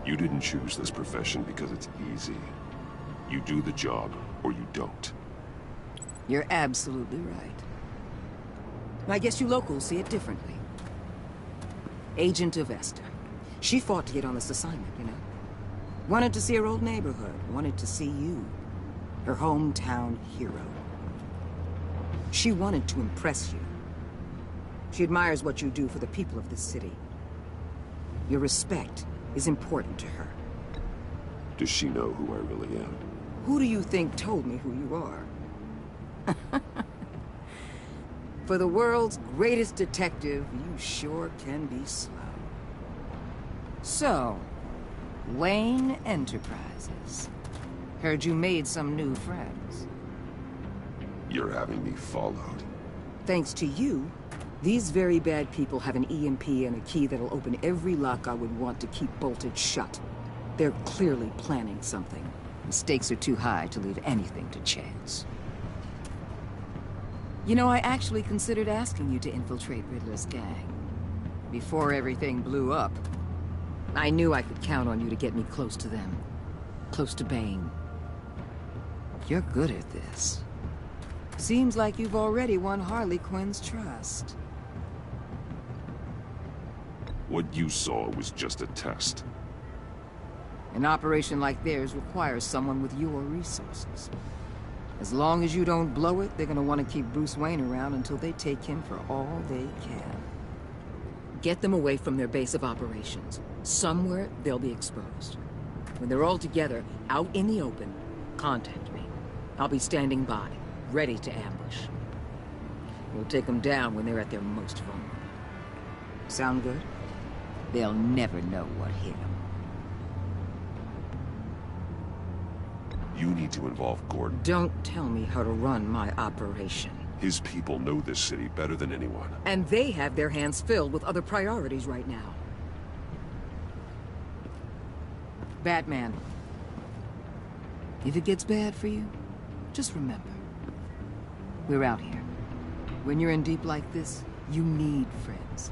You didn't choose this profession because it's easy. You do the job, or you don't.
You're absolutely right. I guess you locals see it differently. Agent of ESTE. She fought to get on this assignment, you know? Wanted to see her old neighborhood, wanted to see you, her hometown hero. She wanted to impress you. She admires what you do for the people of this city. Your respect is important to her.
Does she know who I really am?
Who do you think told me who you are? For the world's greatest detective, you sure can be slow. So, Wayne Enterprises. Heard you made some new friends.
You're having me followed.
Thanks to you, these very bad people have an EMP and a key that'll open every lock I would want to keep bolted shut. They're clearly planning something. The stakes are too high to leave anything to chance. You know, I actually considered asking you to infiltrate Riddler's gang. Before everything blew up, I knew I could count on you to get me close to them. Close to Bane. You're good at this. Seems like you've already won Harley Quinn's trust.
What you saw was just a test.
An operation like theirs requires someone with your resources. As long as you don't blow it, they're gonna want to keep Bruce Wayne around until they take him for all they can. Get them away from their base of operations. Somewhere they'll be exposed. When they're all together, out in the open, contact me. I'll be standing by, ready to ambush. We'll take them down when they're at their most vulnerable. Sound good? They'll never know what hit them.
You need to involve Gordon.
Don't tell me how to run my operation.
His people know this city better than anyone.
And they have their hands filled with other priorities right now. Batman. If it gets bad for you, just remember. We're out here. When you're in deep like this, you need friends.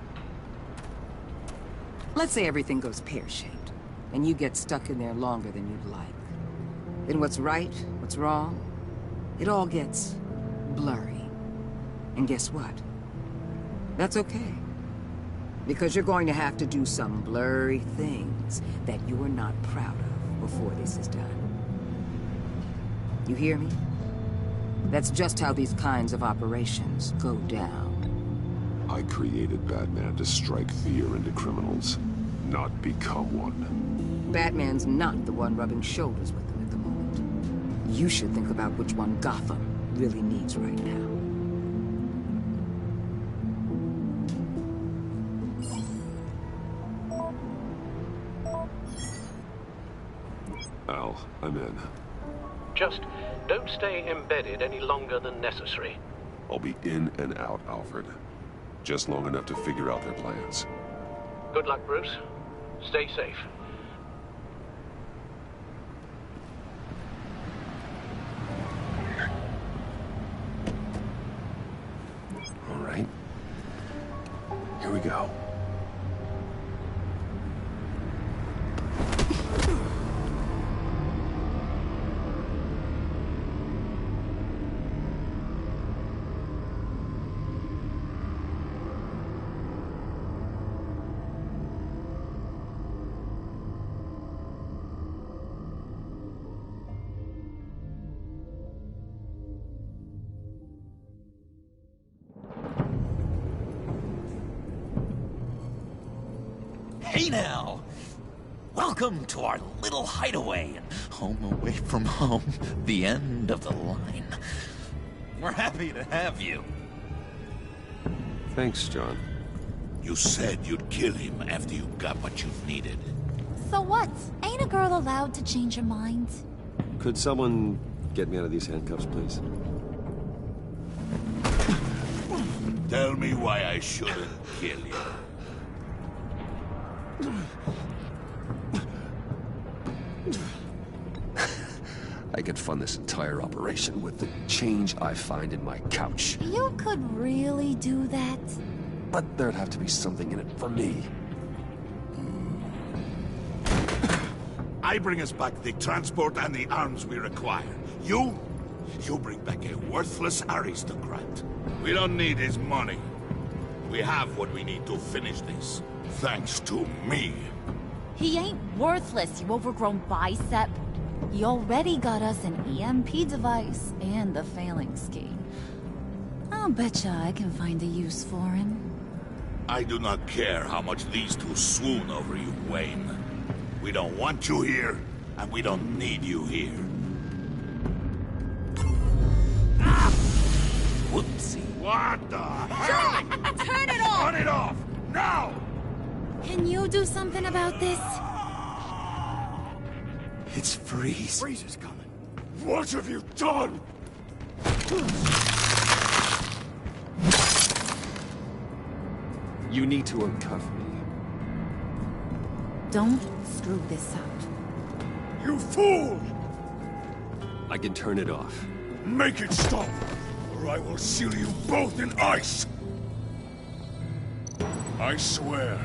Let's say everything goes pear-shaped, and you get stuck in there longer than you'd like. Then what's right, what's wrong, it all gets blurry. And guess what? That's okay. Because you're going to have to do some blurry things that you're not proud of before this is done. You hear me? That's just how these kinds of operations go down.
I created Batman to strike fear into criminals, not become one.
Batman's not the one rubbing shoulders with them at the moment. You should think about which one Gotham really needs right now.
Al, I'm in.
Just don't stay embedded any longer than necessary.
I'll be in and out, Alfred. Just long enough to figure out their plans.
Good luck, Bruce. Stay safe.
All right. Here we go.
Hey now! Welcome to our little hideaway and home away from home, the end of the line. We're happy to have you.
Thanks, John.
You said you'd kill him after you got what you needed.
So what? Ain't a girl allowed to change her mind?
Could someone get me out of these handcuffs, please?
Tell me why I shouldn't kill you.
I could fund this entire operation with the change I find in my couch.
You could really do that?
But there'd have to be something in it for me.
I bring us back the transport and the arms we require. You bring back a worthless aristocrat. We don't need his money. We have what we need to finish this. Thanks to me.
He ain't worthless, you overgrown bicep. He already got us an EMP device and the failing ski. I'll betcha I can find a use for him.
I do not care how much these two swoon over you, Wayne. We don't want you here, and we don't need you here. Ah! Whoopsie. What the hell?
John, turn it off!
Turn it off! Now!
Can you do something about this?
It's Freeze.
Freeze is coming.
What have you done?
You need to uncuff me.
Don't screw this up.
You fool!
I can turn it off.
Make it stop, or I will seal you both in ice! I swear,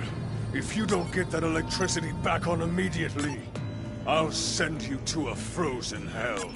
if you don't get that electricity back on immediately, I'll send you to a frozen hell.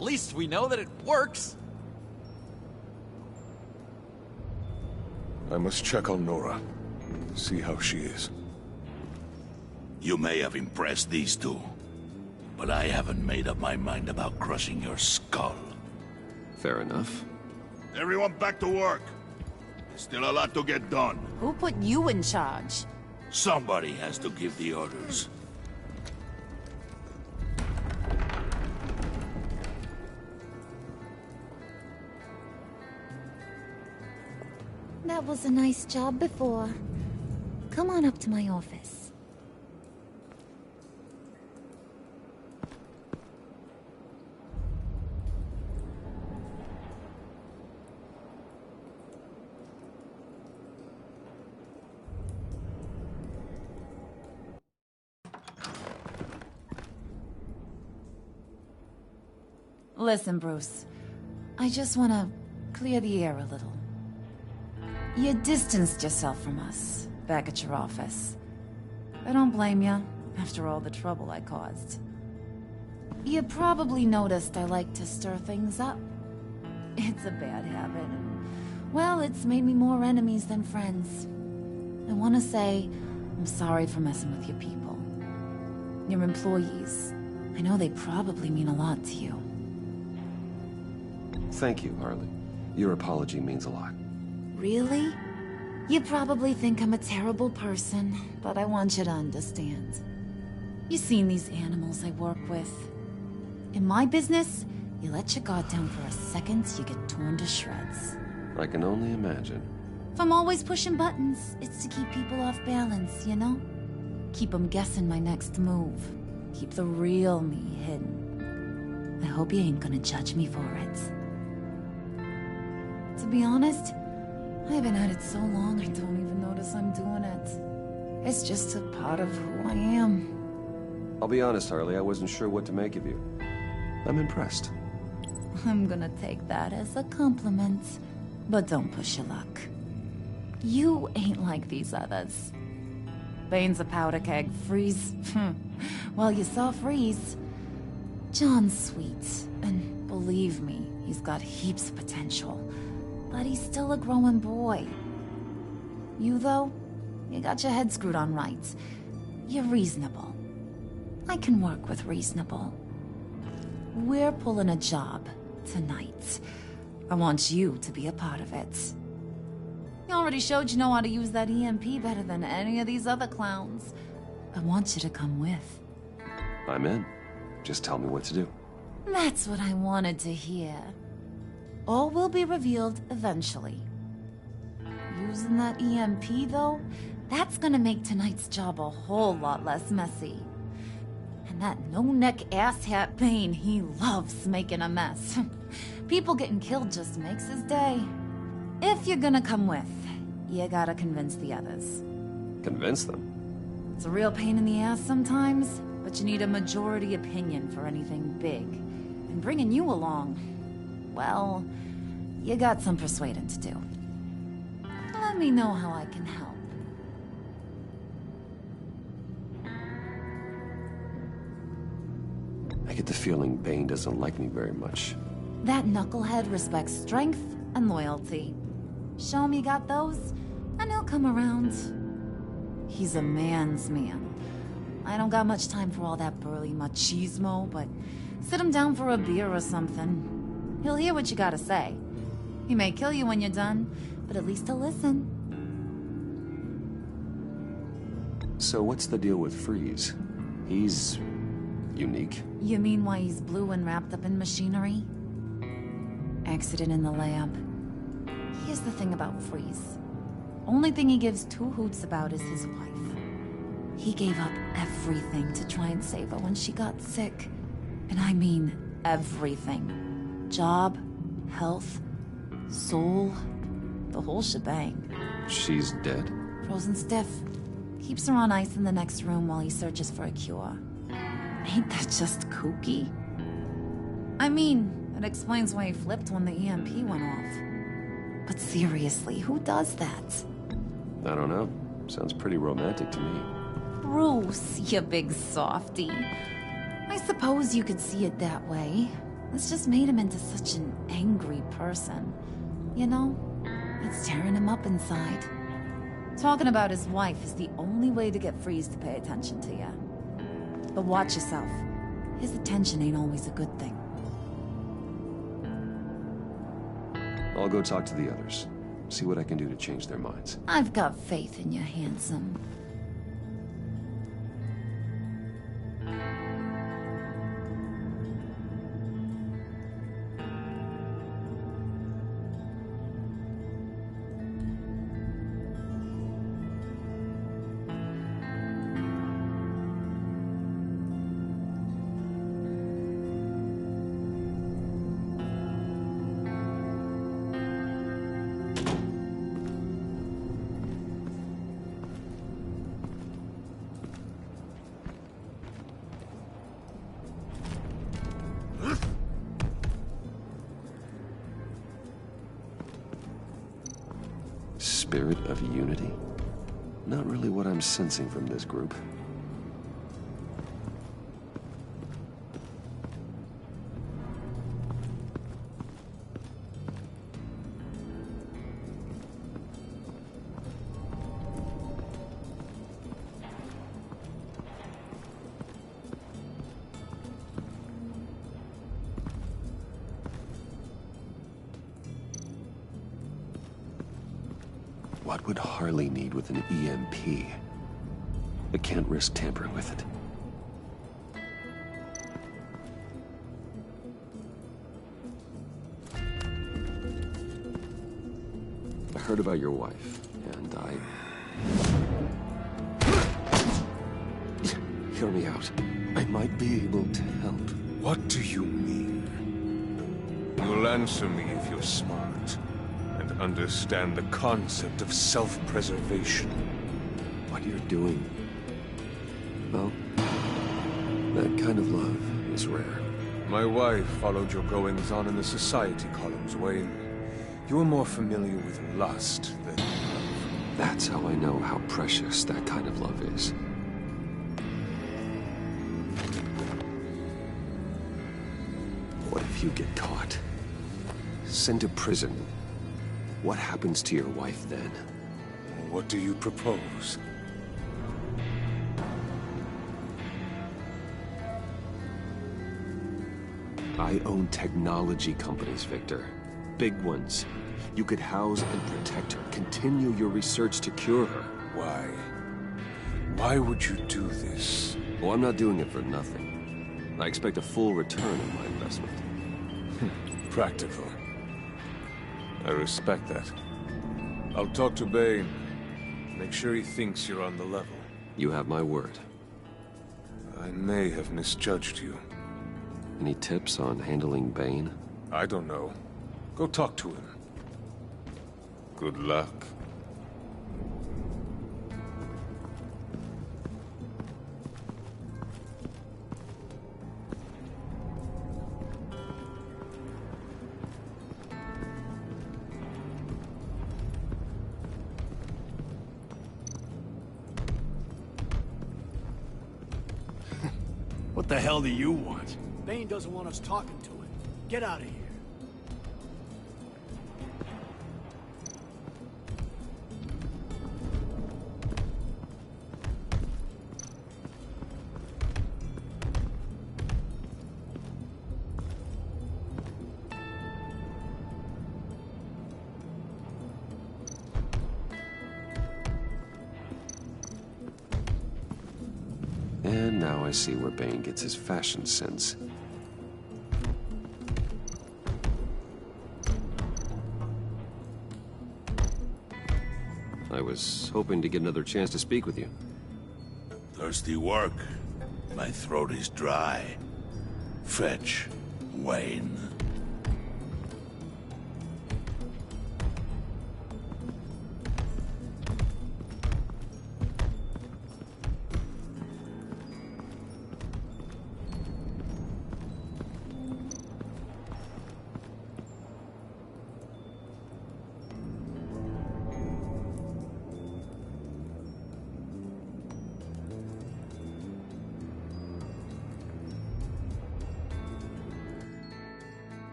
At least we know that it works.
I must check on Nora. See how she is.
You may have impressed these two, but I haven't made up my mind about crushing your skull.
Fair enough.
Everyone back to work. There's still a lot to get done.
Who put you in charge?
Somebody has to give the orders.
That was a nice job before. Come on up to my office. Listen, Bruce. I just want to clear the air a little. You distanced yourself from us, back at your office. I don't blame you, after all the trouble I caused. You probably noticed I like to stir things up. It's a bad habit, and, well, it's made me more enemies than friends. I want to say, I'm sorry for messing with your people. Your employees. I know they probably mean a lot to you.
Thank you, Harley. Your apology means a lot.
Really? You probably think I'm a terrible person, but I want you to understand. You've seen these animals I work with. In my business, you let your guard down for a second, you get torn to shreds.
I can only imagine.
If I'm always pushing buttons, it's to keep people off balance, you know? Keep them guessing my next move. Keep the real me hidden. I hope you ain't gonna judge me for it. To be honest, I've been at it so long I don't even notice I'm doing it. It's just a part of who I am.
I'll be honest, Harley, I wasn't sure what to make of you. I'm impressed.
I'm gonna take that as a compliment. But don't push your luck. You ain't like these others. Bane's a powder keg. Freeze. Well, you saw Freeze. John's sweet. And believe me, he's got heaps of potential. But he's still a growing boy. You, though, you got your head screwed on right. You're reasonable. I can work with reasonable. We're pulling a job tonight. I want you to be a part of it. You already showed you know how to use that EMP better than any of these other clowns. I want you to come with.
I'm in. Just tell me what to do.
That's what I wanted to hear. All will be revealed eventually. Using that EMP, though, that's gonna make tonight's job a whole lot less messy. And that no-neck asshat Bane, he loves making a mess. People getting killed just makes his day. If you're gonna come with, you gotta convince the others.
Convince them?
It's a real pain in the ass sometimes, but you need a majority opinion for anything big. And bringing you along, well, you got some persuading to do. Let me know how I can help.
I get the feeling Bane doesn't like me very much.
That knucklehead respects strength and loyalty. Show him you got those, and he'll come around. He's a man's man. I don't got much time for all that burly machismo, but sit him down for a beer or something. He'll hear what you gotta say. He may kill you when you're done, but at least he'll listen.
So what's the deal with Freeze? He's unique.
You mean why he's blue and wrapped up in machinery? Accident in the lab. Here's the thing about Freeze. Only thing he gives two hoots about is his wife. He gave up everything to try and save her when she got sick. And I mean everything. Job, health, soul, the whole shebang.
She's dead?
Frozen stiff. Keeps her on ice in the next room while he searches for a cure. Ain't that just kooky? I mean, it explains why he flipped when the EMP went off. But seriously, who does that?
I don't know. Sounds pretty romantic to me.
Bruce, you big softy. I suppose you could see it that way. It's just made him into such an angry person. You know, it's tearing him up inside. Talking about his wife is the only way to get Freeze to pay attention to you. But watch yourself. His attention ain't always a good thing.
I'll go talk to the others. See what I can do to change their minds.
I've got faith in you, handsome.
Spirit of unity? Not really what I'm sensing from this group. What would Harley need with an EMP? I can't risk tampering with it. I heard about your wife, and Hear me out. I might be able to help.
What do you mean? You'll answer me if you're smart. Understand the concept of self-preservation.
What you're doing, well, that kind of love is rare.
My wife followed your goings-on in the society columns, Wayne. You were more familiar with lust than love.
That's how I know how precious that kind of love is. What if you get caught? Sent to prison? What happens to your wife then?
What do you propose?
I own technology companies, Victor. Big ones. You could house and protect her. Continue your research to cure her.
Why? Why would you do this?
Oh, I'm not doing it for nothing. I expect a full return on my investment.
Practical. I respect that. I'll talk to Bane. Make sure he thinks you're on the level.
You have my word.
I may have misjudged you.
Any tips on handling Bane?
I don't know. Go talk to him. Good luck.
What the hell do you want?
Bane doesn't want us talking to him. Get out of here.
And now I see where Bane gets his fashion sense. I was hoping to get another chance to speak with you.
Thirsty work. My throat is dry. Fetch, Wayne.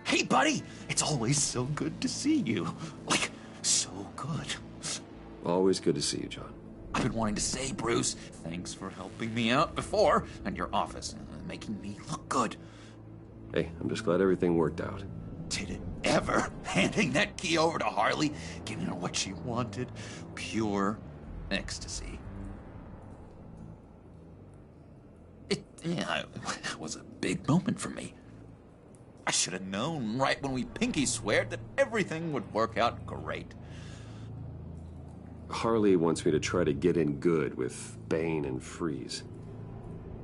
Hey, buddy! It's always so good to see you. Like, so good.
Always good to see you, John.
I've been wanting to say, Bruce, thanks for helping me out before, and your office, making me look good.
Hey, I'm just glad everything worked out.
Did it ever? Handing that key over to Harley, giving her what she wanted. Pure ecstasy. It was a big moment for me. I should have known right when we pinky sweared that everything would work out great.
Harley wants me to try to get in good with Bane and Freeze.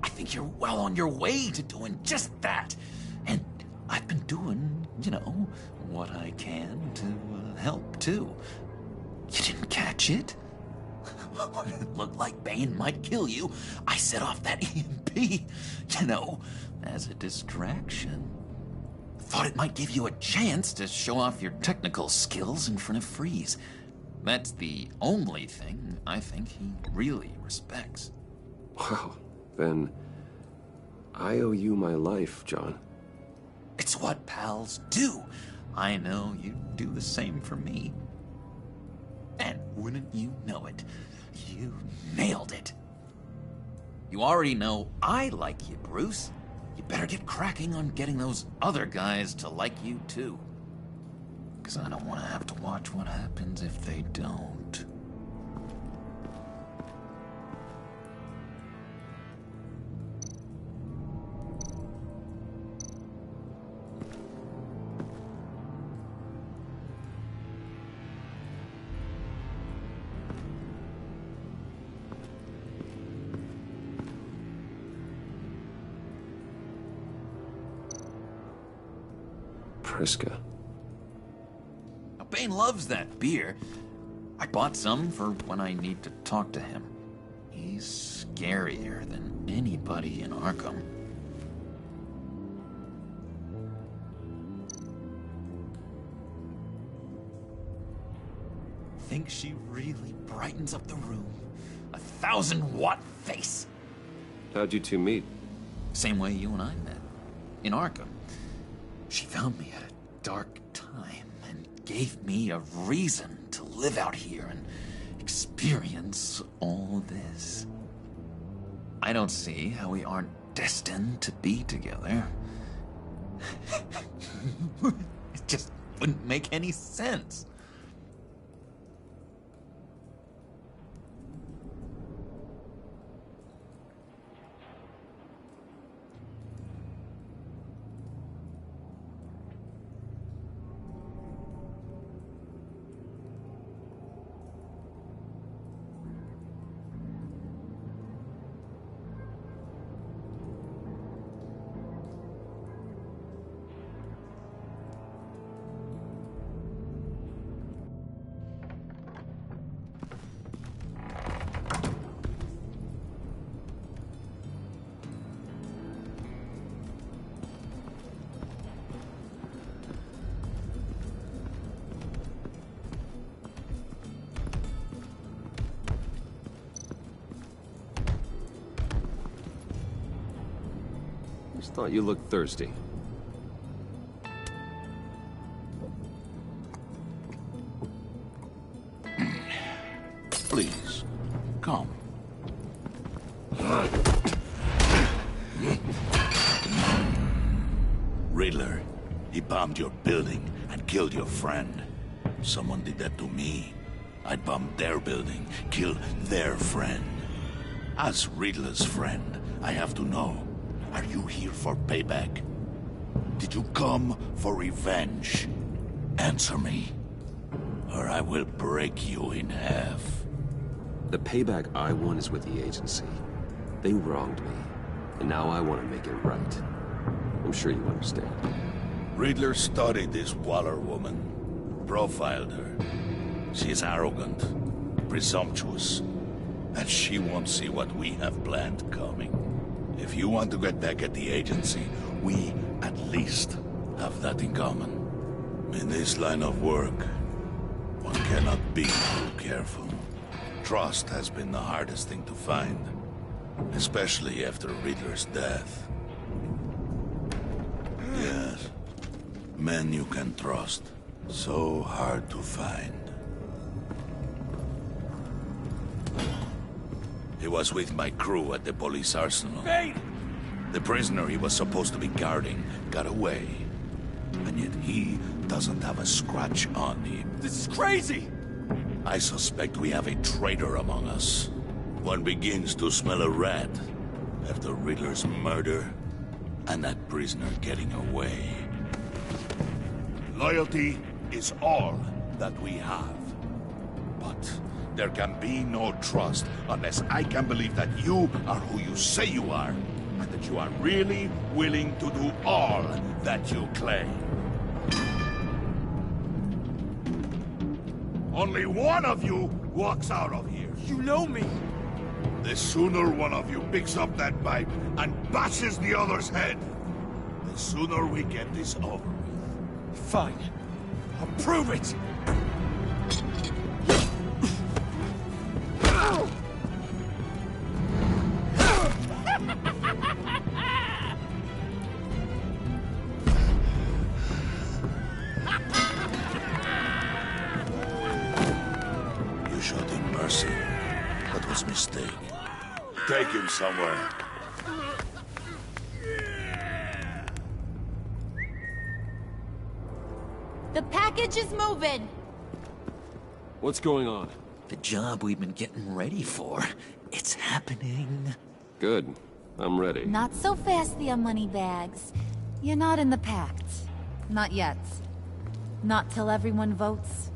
I think you're well on your way to doing just that. And I've been doing, what I can to help, too. You didn't catch it? It looked like Bane might kill you. I set off that EMP, as a distraction. Thought it might give you a chance to show off your technical skills in front of Freeze. That's the only thing I think he really respects.
Wow, then I owe you my life, John.
It's what pals do. I know you'd do the same for me. And wouldn't you know it, you nailed it. You already know I like you, Bruce. You better get cracking on getting those other guys to like you, too. Because I don't want to have to watch what happens if they don't.
Priska.
Now, Bane loves that beer. I bought some for when I need to talk to him. He's scarier than anybody in Arkham. Think she really brightens up the room. 1,000-watt face.
How'd you two meet?
Same way you and I met. In Arkham. She found me at a dark time and gave me a reason to live out here and experience all this. I don't see how we aren't destined to be together. It just wouldn't make any sense.
Thought you looked thirsty.
Please, come. Riddler, he bombed your building and killed your friend. Someone did that to me. I'd bomb their building, kill their friend. As Riddler's friend, I have to know, are you here for payback? Did you come for revenge? Answer me, or I will break you in half.
The payback I want is with the agency. They wronged me, and now I want to make it right. I'm sure you understand.
Riddler studied this Waller woman, profiled her. She is arrogant, presumptuous, and she won't see what we have planned coming. If you want to get back at the agency, we at least have that in common. In this line of work, one cannot be too careful. Trust has been the hardest thing to find, especially after Riddler's death. Yes, men you can trust, so hard to find. He was with my crew at the police arsenal.
Hey!
The prisoner he was supposed to be guarding got away. And yet he doesn't have a scratch on him.
This is crazy!
I suspect we have a traitor among us. One begins to smell a rat after Riddler's murder and that prisoner getting away. Loyalty is all that we have. But there can be no trust unless I can believe that you are who you say you are, and that you are really willing to do all that you claim. Only one of you walks out of here.
You know me.
The sooner one of you picks up that pipe and bashes the other's head, the sooner we get this over with.
Fine. I'll prove it!
You showed him mercy. That was a mistake. Take him somewhere.
The package is moving.
What's going on?
The job we've been getting ready for. It's happening.
Good. I'm ready.
Not so fast, the moneybags. You're not in the pact. Not yet. Not till everyone votes.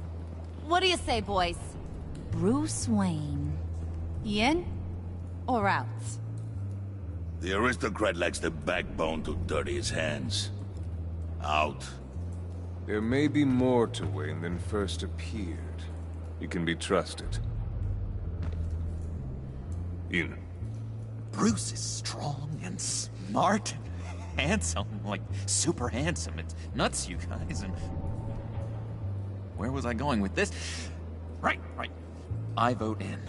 What do you say, boys? Bruce Wayne. In or out?
The aristocrat lacks the backbone to dirty his hands. Out.
There may be more to Wayne than first appeared. You can be trusted. In.
Bruce is strong and smart and handsome, like super handsome. It's nuts, you guys, and... Where was I going with this? Right. I vote in.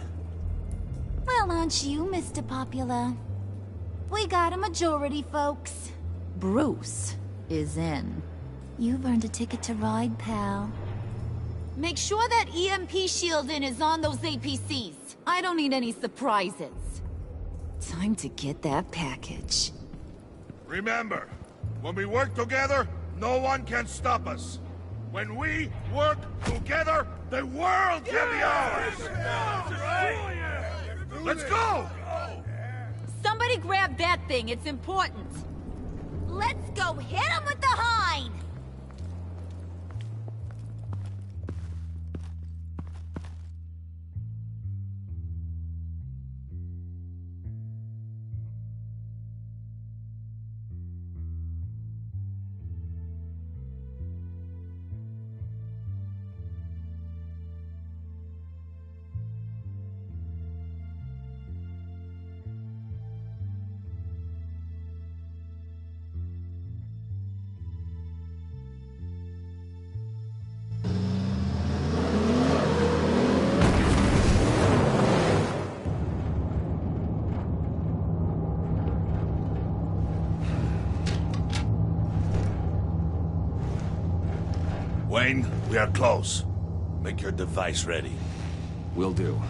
Well, aren't you, Mr. Popular? We got a majority, folks. Bruce is in. You've earned a ticket to ride, pal. Make sure that EMP shielding is on those APCs. I don't need any surprises. Time to get that package.
Remember, when we work together, no one can stop us. When we work together, the world can be ours! Let's go!
Somebody grab that thing. It's important.
Let's go hit him with the hind!
Wayne, we are close. Make your device ready.
Will do.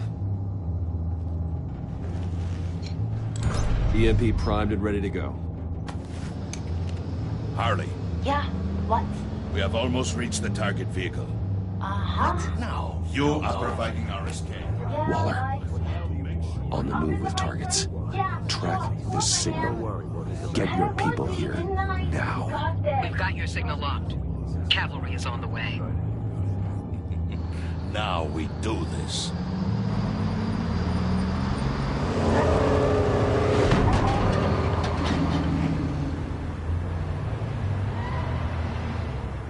EMP primed and ready to go.
Harley,
Yeah, what?
we have almost reached the target vehicle.
Uh-huh.
No. You are providing our escape.
Waller. On the move with targets. Track this signal. Get your people here. Now.
We've got your signal locked. Cavalry is on the way.
Now we do this.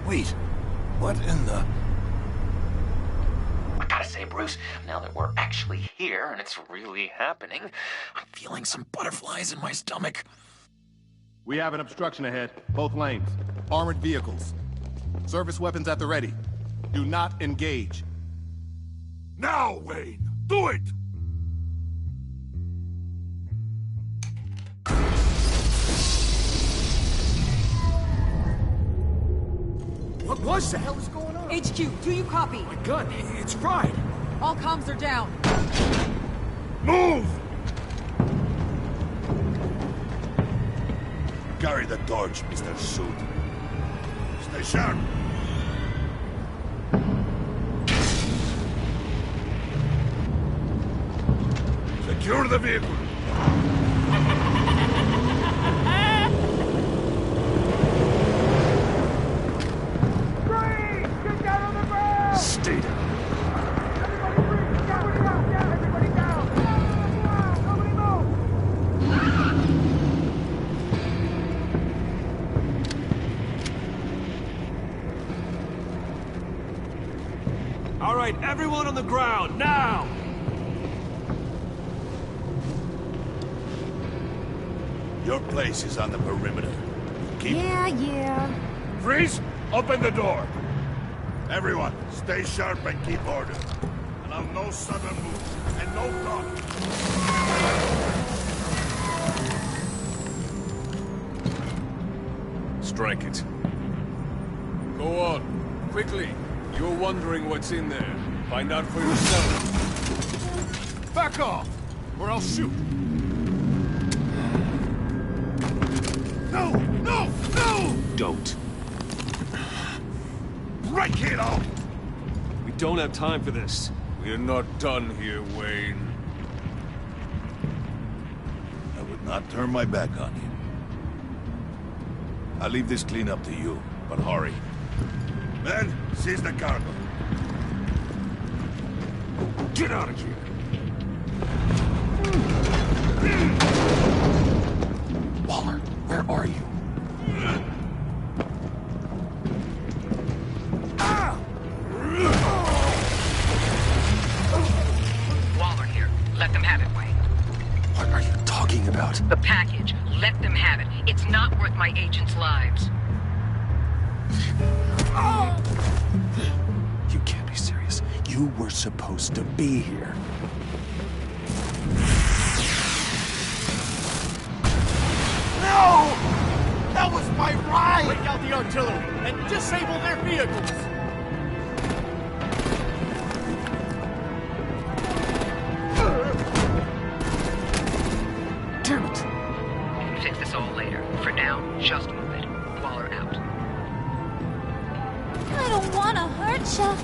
Wait, what in the...
I gotta say, Bruce, now that we're actually here and it's really happening, I'm feeling some butterflies in my stomach.
We have an obstruction ahead, both lanes. Armored vehicles. Service weapons at the ready. Do not engage.
Now, Wayne! Do it!
What was that? What the hell is going on?
HQ, do you copy?
My gun, it's fried.
All comms are down.
Move! Carry the torch, Mr. Suit. Stay sharp. Secure the vehicle.
Stay down.
All right, everyone on the ground, now!
Your place is on the perimeter. Keep...
Yeah.
Freeze! Open the door! Everyone, stay sharp and keep order. Allow no sudden moves, and no talk.
Strike it. Go on. Quickly. You're wondering what's in there. Find out for yourself.
Back off, or I'll shoot.
No! No! No!
Don't.
Break it off!
We don't have time for this.
We're not done here, Wayne.
I would not turn my back on you. I'll leave this clean up to you, but hurry. Men, seize the cargo.
Get out of here.
Waller, where are you?
Waller here. Let them have it, Wayne.
What are you talking about?
The package. Let them have it. It's not worth my agents' lives.
You can't be serious. You were supposed to be here.
No! That was my ride!
Break out the artillery and disable their vehicles!
Damn it! Fix this all later. For now, just move it. Waller out.
I don't want to hurt ya.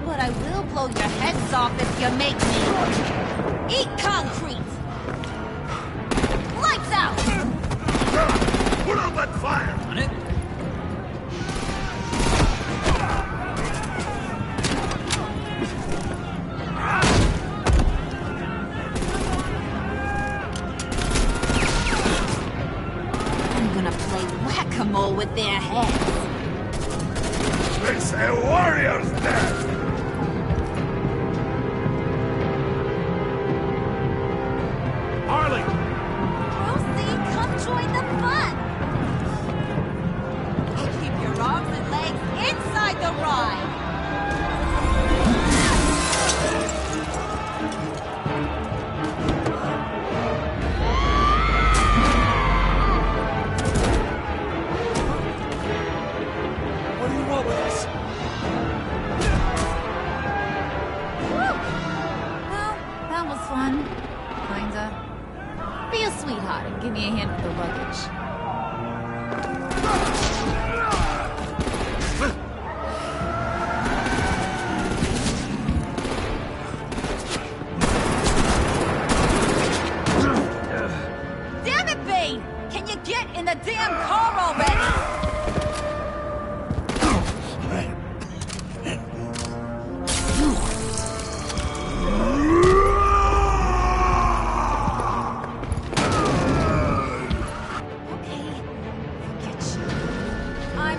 But I will blow your heads off if you make me. Eat concrete! Lights out!
Put out that fire!
On it?
I'm gonna play whack-a-mole with their heads.
It's a warrior's death!
Harley!
Rosie, come join the fun! Keep your arms and legs inside the ride!
What do you want with us?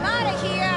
I'm out of here!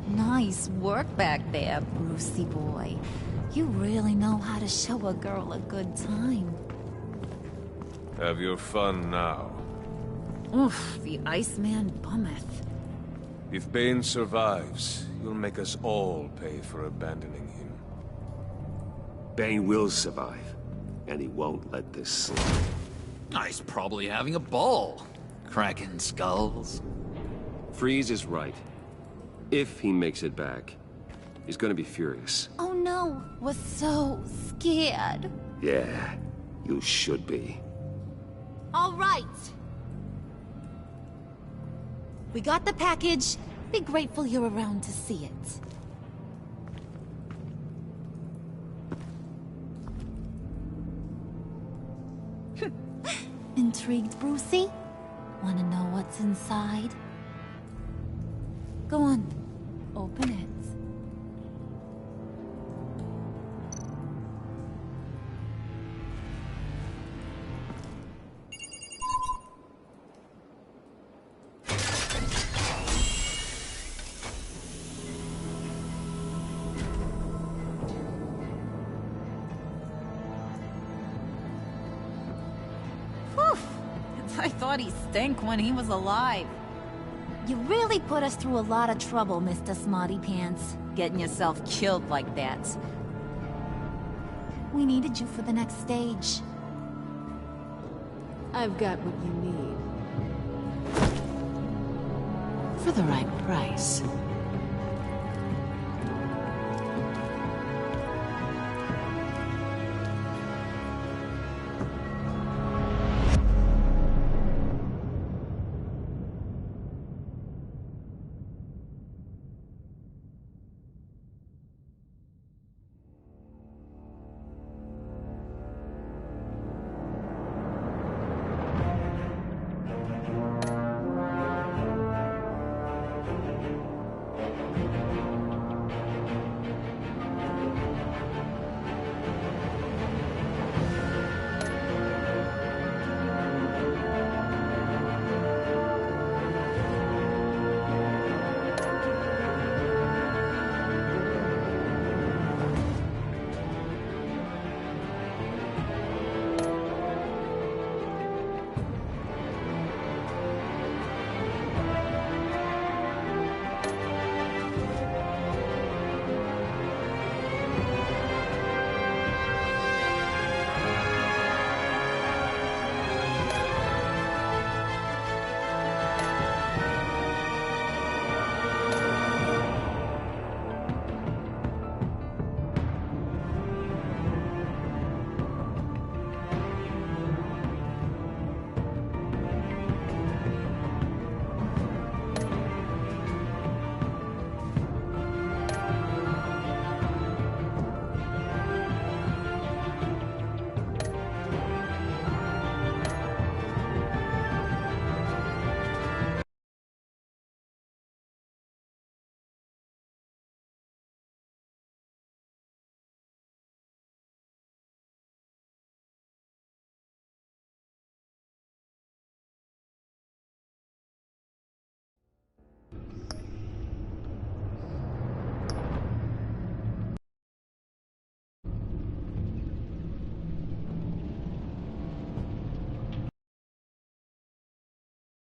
Nice work back there, Brucey boy. You really know how to show a girl a good time.
Have your fun now.
Oof, the Iceman bummeth.
If Bane survives, you'll make us all pay for abandoning him.
Bane will survive, and he won't let this slide.
He's probably having a ball. Cracking skulls.
Freeze is right. If he makes it back, he's gonna be furious.
Oh no, we're so scared.
Yeah, you should be.
All right. We got the package. Be grateful you're around to see it. Intrigued, Brucey? Wanna know what's inside? Go on, open it.
Whew! I thought he stank when he was alive.
You really put us through a lot of trouble, Mr. Smarty Pants.
Getting yourself killed like that.
We needed you for the next stage.
I've got what you need. For the right price.